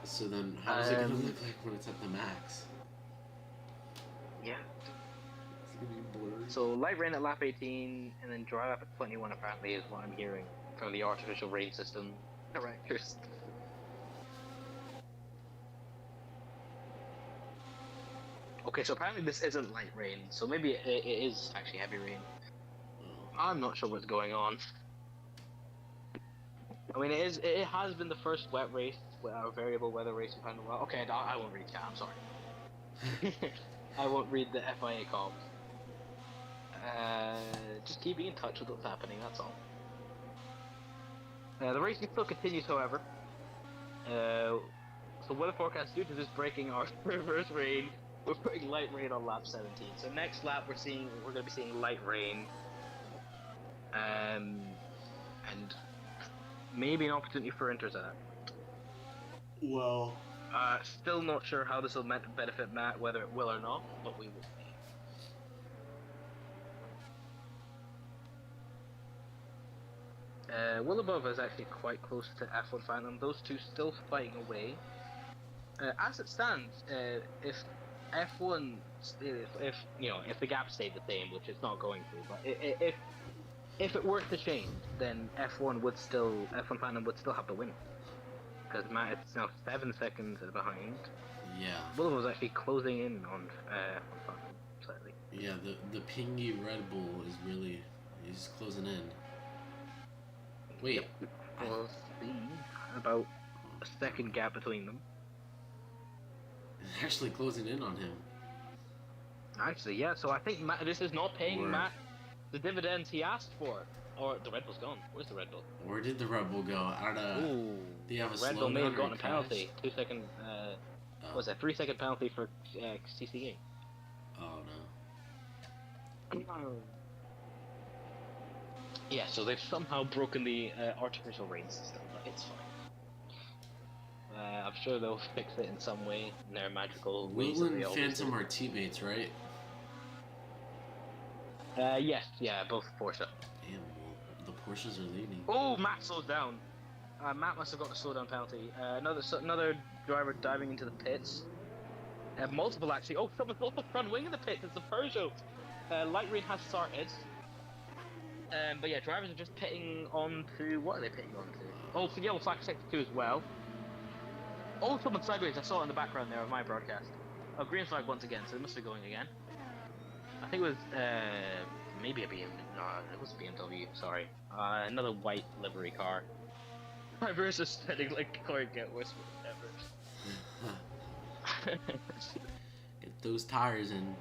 So then, how's it gonna
Um,
look like when it's at the max?
Yeah.
It's gonna be blurry.
So light rain at lap 18, and then dry lap at 21. Apparently, is what I'm hearing from the artificial rain system directors. Okay, so apparently this isn't light rain, so maybe it is actually heavy rain. I'm not sure what's going on. I mean, it has been the first wet race, variable weather race in a while. Okay, I won't read that. I'm sorry. I won't read the FIA comms. Just keeping in touch with what's happening. That's all. The racing still continues, however. So weather forecast due to this breaking our reverse rain. We're putting light rain on lap 17. So next lap we're going to be seeing light rain. And maybe an opportunity for intercept.
Well,
Still not sure how this will benefit Matt, whether it will or not, but we will see. Will above is actually quite close to F1 Phantom. Those two still fighting away. As it stands, if F1, if the gap stayed the same, which it's not going to, but if it were to change, then F1 Phantom would still have the win. Because Matt is now 7 seconds behind.
yeah.
Bullet was actually closing in on Phantom slightly.
Yeah, the pingy Red Bull is closing in. Wait.
Yep. We'll see. About a second gap between them.
It's actually closing in on him.
Actually, yeah, so I think this is not paying
Word.
Matt the dividends he asked for. Or the Red Bull's gone. Where's the Red Bull?
Where did the Red Bull go? I don't know.
Ooh.
Do you have a
Red Bull may
slowdown
have
or
gotten a
crash?
penalty. 2 second,
Oh.
was that 3 second penalty for CCA?
Oh no.
Yeah, so they've somehow broken the artificial rain system, but it's fine. I'm sure they'll fix it in some way in their magical ways.
Will
that they
and
always
Phantom
do.
are teammates, right?
Yes, yeah, both Porsche.
Damn, well, the Porsches are leading.
Oh, Matt slows down. Matt must have got a slowdown penalty. Another driver diving into the pits. Multiple actually. Oh, someone's off the front wing of the pits. It's a Peugeot. Light rain has started. But yeah, drivers are just pitting onto. What are they pitting onto? Oh, for yellow flag sector 2 as well. Oh, someone sideways. I saw it in the background there of my broadcast. Oh, green flag once again. So they must be going again. I think it was maybe a BMW. No, it was a BMW. Sorry, another white livery car. Drivers just spending like Corvette whisper ever.
Get those tires in.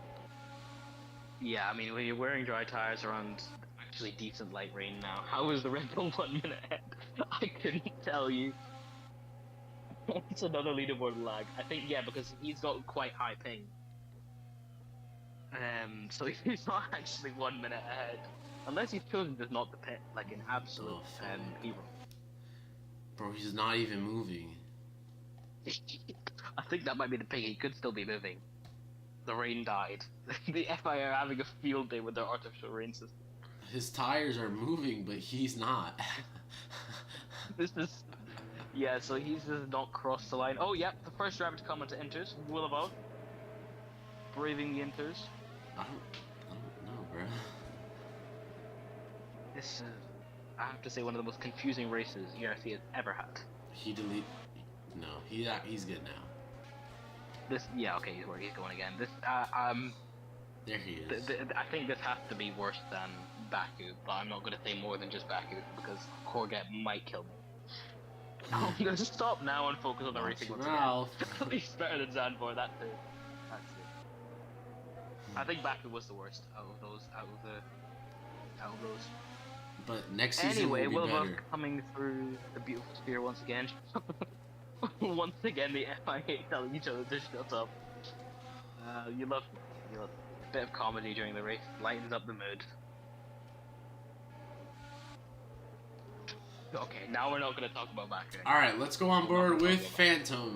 Yeah, I mean, when you're wearing dry tires around actually decent light rain now, how is the Red Bull 1 minute ahead? I couldn't tell you. It's another leaderboard lag. I think, yeah, because he's got quite high ping. So he's not actually 1 minute ahead. Unless he's chosen just not to pit, like an absolute hero.
Bro, he's not even moving.
I think that might be the ping, he could still be moving. The rain died. The FIA are having a field day with their artificial rain system.
His tires are moving, but he's not.
This is... Yeah, so he's just not crossed the line. Oh, yep, the first driver to come into Inters, Willabog. Braving the Inters.
I don't know, bro.
This is, I have to say, one of the most confusing races ERC has ever had.
No, he's good now.
This, yeah, okay, he's going again. This,
There he is.
I think this has to be worse than Baku, but I'm not going to say more than just Baku because Corvette might kill me. I'm gonna stop now and focus on the
Watch
racing
your
once
mouth.
again. At least better than Zandvoort, that's it. That's it. I think Baku was the worst out of those.
But next season
Anyway,
will be
Wilbur
better.
coming through the beautiful sphere once again. Once again, the FIA telling each other to shut up. You love it. You love it. A bit of comedy during the race lightens up the mood. Okay, now we're not going to talk about Baku.
Alright, let's go on board with Phantom.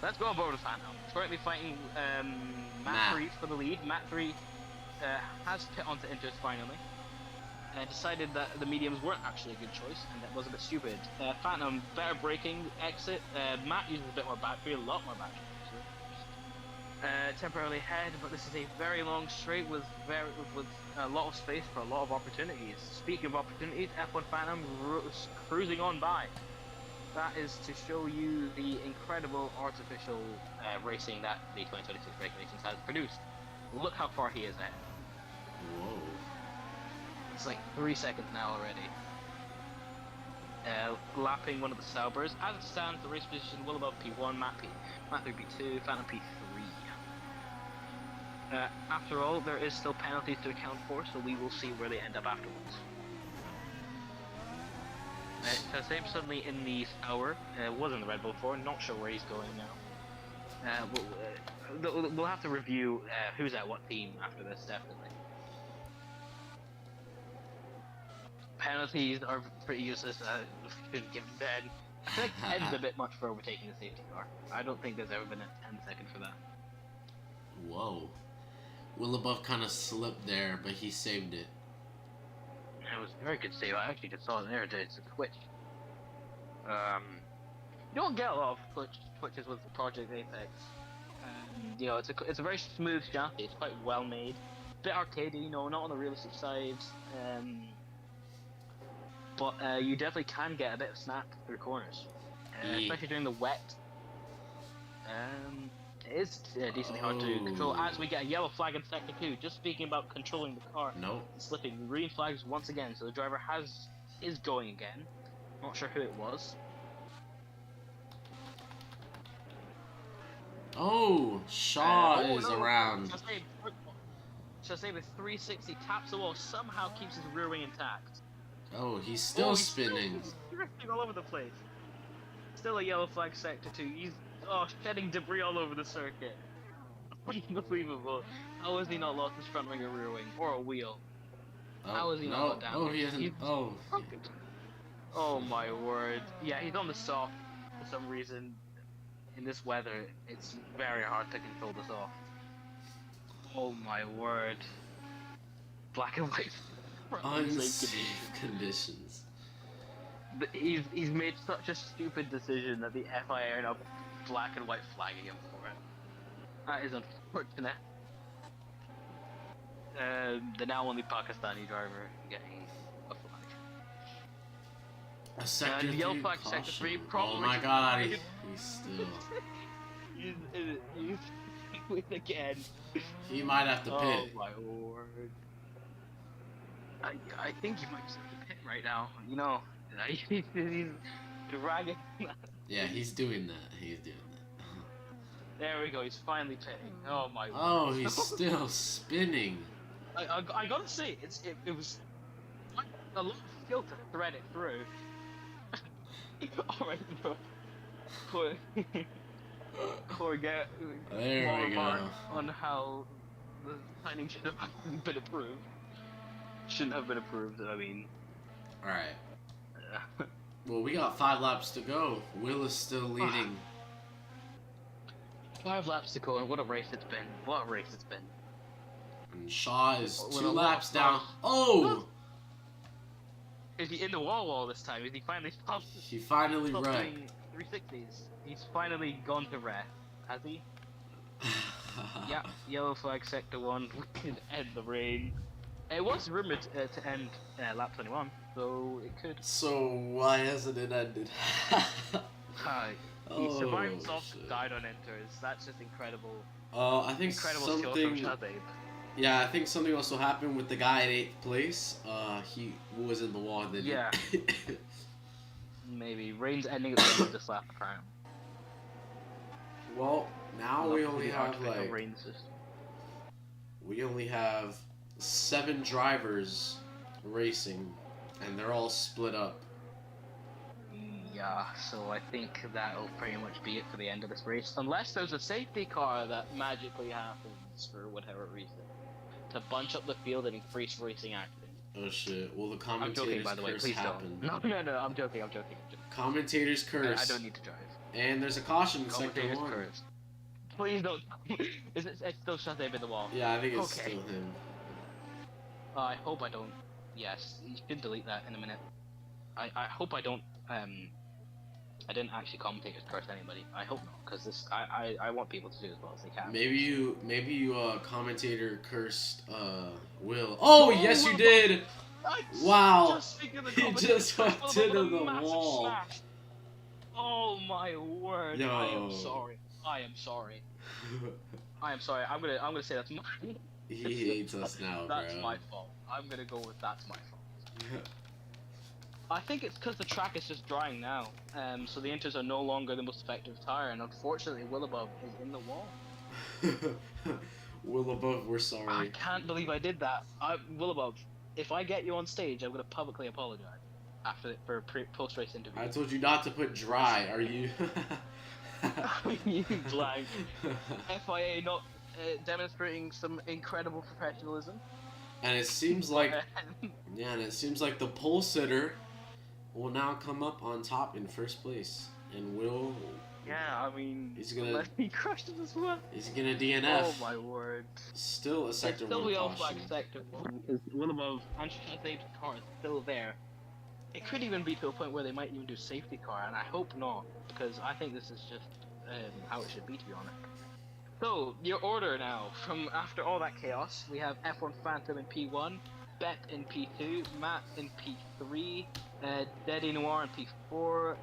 Let's go on board with Phantom. Currently fighting Matt 3 for the lead. Matt 3 has pit onto Inters finally. Decided that the mediums weren't actually a good choice, and that was a bit stupid. Phantom, better braking, exit. Matt uses a bit more battery, a lot more battery. Temporarily ahead, but this is a very long straight with a lot of space for a lot of opportunities. Speaking of opportunities, F1 Phantom cruising on by. That is to show you the incredible artificial racing that the 2026 regulations has produced. Look how far he is ahead.
Whoa.
It's like 3 seconds now already. Lapping one of the Saubers. As it stands, the race position will above P1, Matt 3 P2, Phantom P3. After all, there is still penalties to account for, so we will see where they end up afterwards. Same suddenly in the Sauber, was in the Red Bull 4, not sure where he's going now. We'll have to review who's at what team after this, definitely. Penalties are pretty useless. Shouldn't give Ben. I think 10's a bit much for overtaking the safety car. I don't think there's ever been a 10-second for that.
Whoa. Willabov kind of slipped there, but he saved it.
It was a very good save. I actually just saw it there. It's a twitch. You don't get a lot of twitches with Project Apex. You know, it's a very smooth chassis. It's quite well made. A bit arcadey, you know, not on the realistic side. But you definitely can get a bit of snap through corners, especially during the wet. It is decently hard to control as we get a yellow flag in sector 2. Just speaking about controlling the car, slipping. Green flags once again, so the driver is going again. Not sure who it was.
Oh, Shaw is around.
Chassis with 360 taps the wall, somehow keeps his rear wing intact.
Oh, he's still spinning.
He's drifting all over the place. Still a yellow flag sector 2. He's shedding debris all over the circuit. Unbelievable. How has he not lost his front wing or rear wing? Or a wheel? How is he not let down?
Oh, he hasn't.
Oh my word. Yeah, he's on the soft for some reason. In this weather, it's very hard to control the soft. Oh my word. Black and white.
Unsafe conditions.
But he's made such a stupid decision that the FIA are now black and white flagging him for it. That is unfortunate. The now only Pakistani driver getting a flag.
A sector 3
yellow flag,
caution.
sector 3, probably.
Oh my god, he's still.
he's with again.
He might have to pit.
Oh my word. I think he might just have to pit right now. You know, he's dragging.
Yeah, he's doing that. He's doing that.
There we go. He's finally pitting. Oh my.
Oh, he's still spinning.
I gotta say, it was a lot of skill to thread it through. Alright, poor get
there we go.
On how the signing should have been approved. Shouldn't have been approved. I mean.
All right. Well, we got 5 laps to go. Will is still leading.
5 laps to go, and what a race it's been. What a race it's been.
And Shaw is 2 laps down. Oh!
Is he in the wall this time? Is he finally stopped?
He finally wrecked.
360s. He's finally gone to rest. Has he? Yeah, yellow flag sector 1. We can end the rain. It was rumored to end lap 21, so it could.
So why hasn't it ended?
He survived soft, died on enters. That's just incredible.
I think
incredible skill from Shazade.
Yeah, I think something also happened with the guy in 8th place. He was in the wall. Then
yeah. Maybe rain's ending at the end of this lap, apparently.
Well, now we only have like
rain system.
we only have 7 drivers racing, and they're all split up.
Yeah, so I think that'll pretty much be it for the end of this race, unless there's a safety car that magically happens for whatever reason to bunch up the field and increase racing accidents.
Oh shit! Well, the
I'm
commentators
joking, by the way.
curse
Please
happened.
don't. No, I'm joking.
Commentators curse.
I don't need to drive.
And there's a caution in sector
Commentators
1.
curse. Please don't. It's still Shantay in the wall.
Yeah, I think it's
Okay.
still him.
I hope I don't. Yes, you should delete that in a minute. I hope I don't. I didn't actually commentators curse anybody. I hope not, because this I want people to do as well as they can.
Maybe you commentator cursed Will. Oh yes, you did. Wow. He just went into the wall.
Smash. Oh my word!
Yo.
I am sorry. I'm gonna say that's my.
He hates us now, bro.
That's my fault. I'm gonna go with that's my fault. I think it's because the track is just drying now, so the inters are no longer the most effective tire, and unfortunately Willabub is in the wall.
Willabub, we're sorry.
I can't believe I did that. Willabub, if I get you on stage, I'm gonna publicly apologize for post-race interview.
I told you not to put dry. Are you?
You blank. FIA not demonstrating some incredible professionalism.
And it seems like, yeah, and it seems like the pole sitter will now come up on top in first place, and Will.
Yeah, I mean,
he's gonna.
Let me crush it as well.
He's gonna DNF.
Oh my word!
Still a sector 1 caution.
Still the flag sector 1 because Willabov and Shantay's car is still there. It could even be to a point where they might even do safety car, and I hope not, because I think this is just how it should be, to be honest. So, your order now, from after all that chaos, we have F1 Phantom in P1, Bet in P2, Matt in P3, Daddy Noir in P4,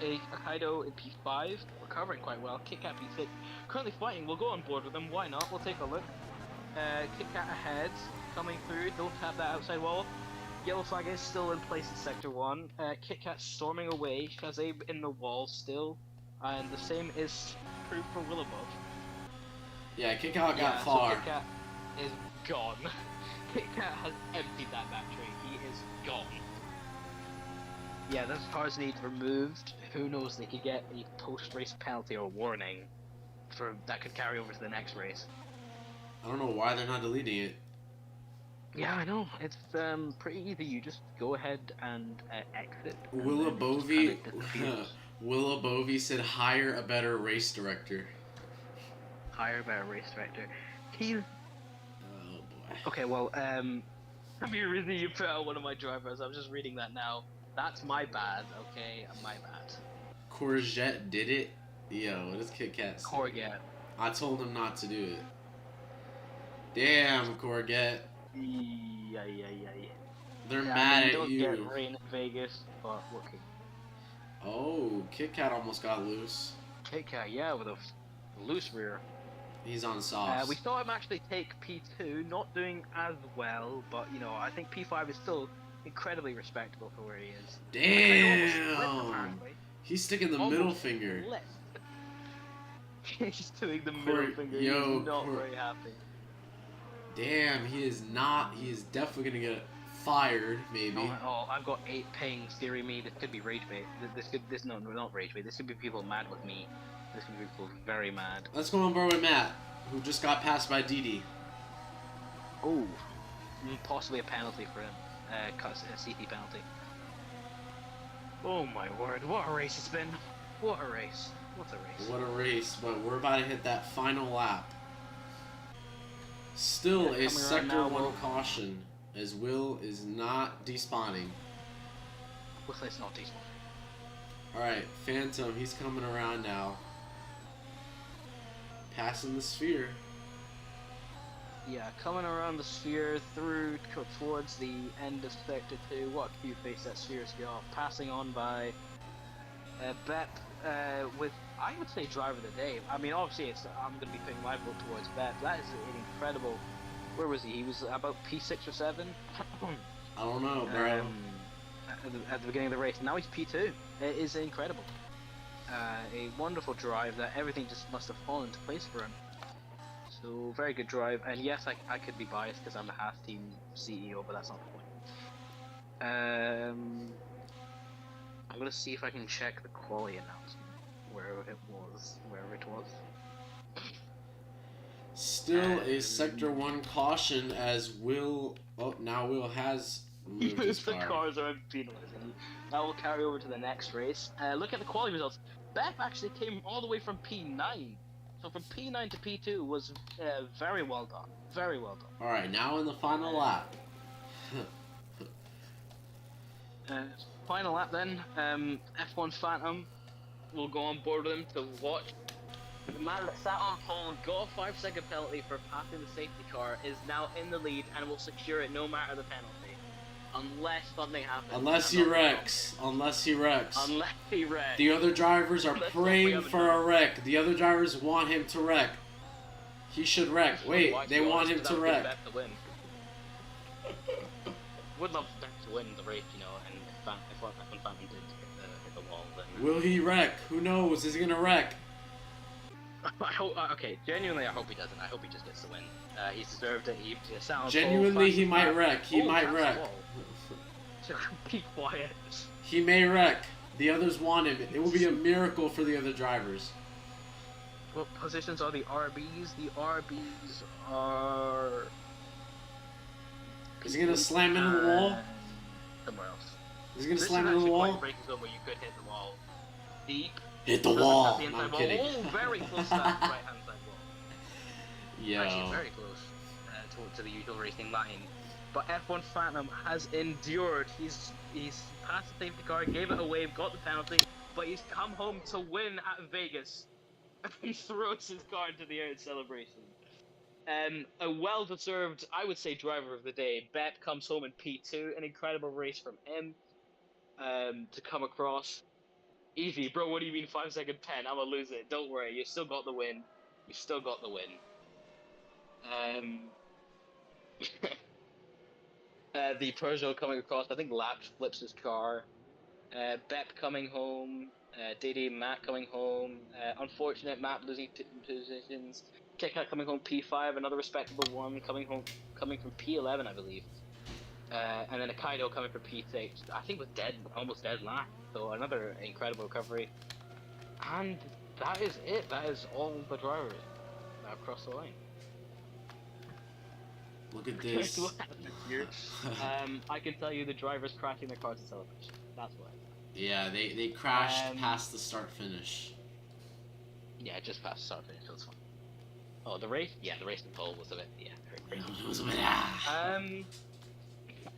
Akaido in P5, recovering quite well, KitKat P6, currently fighting, we'll go on board with them, why not, we'll take a look. KitKat ahead, coming through, don't tap that outside wall. Yellow flag is still in place in sector 1, KitKat storming away, Shazab in the wall still, and the same is true for Willabov.
Yeah, KitKat got far.
So KitKat is gone. KitKat has emptied that battery. He is gone. Yeah, those cars need removed. Who knows? They could get a post-race penalty or warning for that could carry over to the next race.
I don't know why they're not deleting it.
Yeah, I know. It's pretty easy. You just go ahead and exit.
Willabovey said hire a better race director.
Hire a better race director. He's...
Oh boy.
Okay, well, I mean, really, you put out one of my drivers. I'm just reading that now. That's my bad, okay? My bad.
Courgette did it? Yo, what does KitKat say?
Courgette.
I told him not to do it. Damn, Courgette.
Yeah.
They're mad at
don't
you.
Don't get rain in Vegas, but working.
Oh, KitKat almost got loose.
KitKat, yeah, with a loose rear.
He's on softs.
We saw him actually take P2, not doing as well, but, you know, I think P5 is still incredibly respectable for where he is.
Damn! He's sticking the middle finger.
He's doing the middle finger.
Yo,
he's not very happy.
Damn, he is not. He is definitely gonna get fired, maybe.
Oh, I've got 8 pings steering me. This could be rage bait. No, not rage bait. This could be people mad with me. This could be people very mad.
Let's go on board with Matt, who just got passed by Didi.
Oh, possibly a penalty for him. A CT penalty. Oh my word! What a race it's been. What a race. What a race.
What a race! But we're about to hit that final lap. Still a sector 1 caution, as Will is not despawning.
Looks like it's not despawning.
Alright, Phantom, he's coming around now. Passing the sphere.
Yeah, coming around the sphere through towards the end of sector 2. What do you face that sphere ski off? Passing on by Bep with, I would say, driver of the day. I mean, obviously, I'm going to be putting my vote towards Bep. That is an incredible. Where was he? He was about P6 or 7.
I don't know, bro.
at the beginning of the race. Now he's P2. It is incredible. A wonderful drive that everything just must have fallen into place for him. So very good drive, and yes, I could be biased because I'm the Haas team CEO, but that's not the point. I'm gonna see if I can check the quality announcement wherever it was.
Still a Sector 1 caution as Will. Oh, now Will has moved his
The
car.
cars are penalizing you. That will carry over to the next race. Look at the quality results. Beth actually came all the way from P9. So from P9 to P2 was very well done. Very well done.
Alright, now in the final lap.
Final lap then. F1 Phantom will go on board with him to watch. The man that sat on pole, got a 5-second penalty for passing the safety car, is now in the lead and will secure it no matter the penalty. Unless something happens.
Unless he wrecks. Unless he wrecks.
Unless he wrecks.
The other drivers are praying for a wreck. The other drivers want him to wreck. He should wreck. Wait, they want him to wreck.
Would love Beth to win the race, you know, and if Phantom did hit the wall, then...
Will he wreck? Who knows? Is he gonna wreck?
I hope, okay, genuinely I hope he doesn't. I hope he just gets the win. He's deserved it. He sounds
genuinely, he might wreck. He might wreck.
So be quiet.
He may wreck. The others want him. It will be a miracle for the other drivers.
What positions are the RBs? The RBs are...
Is he gonna slam into the wall?
Somewhere else.
Is he gonna slam into the wall?
Breaking zone where you could hit the wall. Deep.
Hit the wall.
The
No, I'm
wall.
kidding.
Oh, very close to that right hand side wall.
Yo.
Actually, very close to the usual racing line. But F1 Phantom has endured. He's passed the safety car, gave it a wave, got the penalty, but he's come home to win at Vegas. He throws his car into the air in celebration. A well-deserved, I would say, driver of the day. Bep comes home in P2. An incredible race from him to come across. Easy, bro, what do you mean 5-second pen? I'm gonna lose it. Don't worry, you still got the win. You still got the win. The Peugeot coming across, I think Lap flips his car. Bep coming home. Didi and Matt coming home. Unfortunate Matt losing positions. Kickout coming home P5, another respectable one coming from P11, I believe. And then a Kaido coming from P6. I think was almost dead last. So another incredible recovery. And that is it. That is all the drivers that across the line.
Look at this.
I can tell you the drivers crashing their cars in celebration. That's what.
Yeah, they crashed past the start finish.
Yeah, just past the start finish. So it's fine. Oh, the race? Yeah, the race in pole was a bit. Yeah, very crazy.
It was a bit.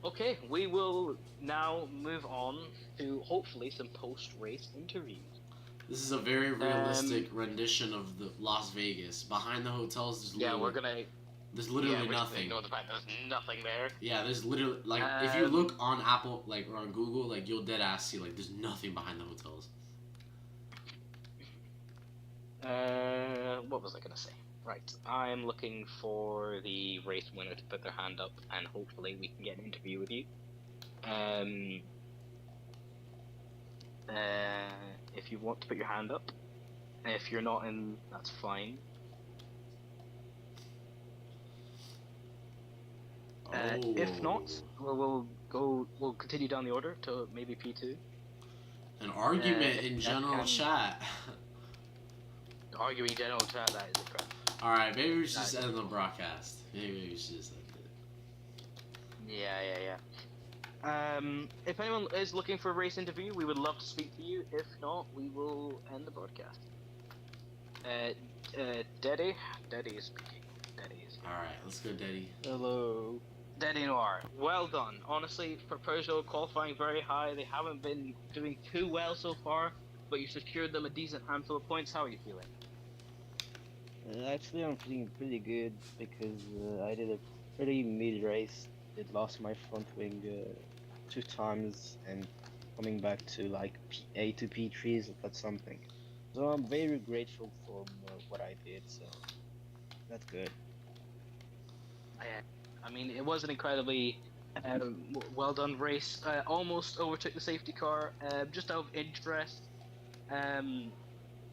Okay, we will now move on to hopefully some post-race interviews.
This is a very realistic rendition of the Las Vegas. Behind the hotels, there's literally nothing.
Ignore the fact there's nothing there.
Yeah, there's literally if you look on Apple or on Google, you'll dead ass see there's nothing behind the hotels.
What was I gonna say? Right, I'm looking for the race winner to put their hand up, and hopefully we can get an interview with you. If you want to put your hand up, if you're not in, that's fine. If not, we'll continue down the order to maybe P2.
An argument in general chat.
Arguing general chat, that is correct.
Alright, maybe we should just end the broadcast. Maybe we should just end it.
Yeah. If anyone is looking for a race interview, we would love to speak to you. If not, we will end the broadcast. Daddy is speaking.
Alright, let's go, Daddy.
Hello. Daddy Noir, well done. Honestly, for Peugeot qualifying very high, they haven't been doing too well so far, but you secured them a decent handful of points. How are you feeling?
Actually, I'm feeling pretty good because I did a pretty mid race. It lost my front wing 2 times, and coming back to A to P3 that's something. So I'm very grateful for what I did. So that's good.
I mean, it was an incredibly Well done, race. Almost overtook the safety car. Just out of interest, um,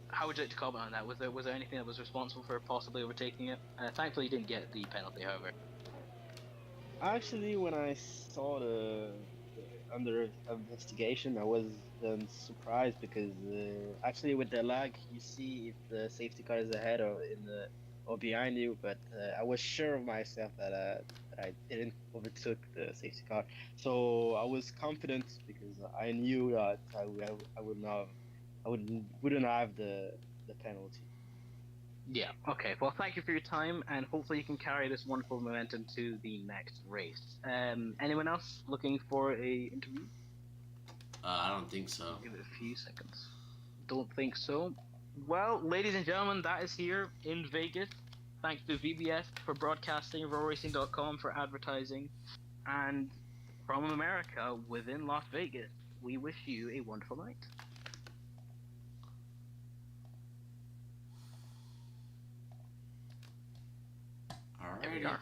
how would you like to comment on that? Was there anything that was responsible for possibly overtaking it? Thankfully, you didn't get the penalty, however.
Actually, when I saw the under investigation, I was surprised because actually with the lag, you see if the safety car is ahead or in the or behind you. But I was sure of myself that I didn't overtook the safety car, so I was confident because I knew that I would not wouldn't have the penalty.
Yeah. Okay. Well, thank you for your time, and hopefully you can carry this wonderful momentum to the next race. Anyone else looking for a interview?
I don't think so.
Give it a few seconds. Don't think so. Well, ladies and gentlemen, that is here in Vegas. Thanks to VBS for broadcasting, RowRacing.com for advertising, and from America within Las Vegas, we wish you a wonderful night. There we
Alrighty.
are.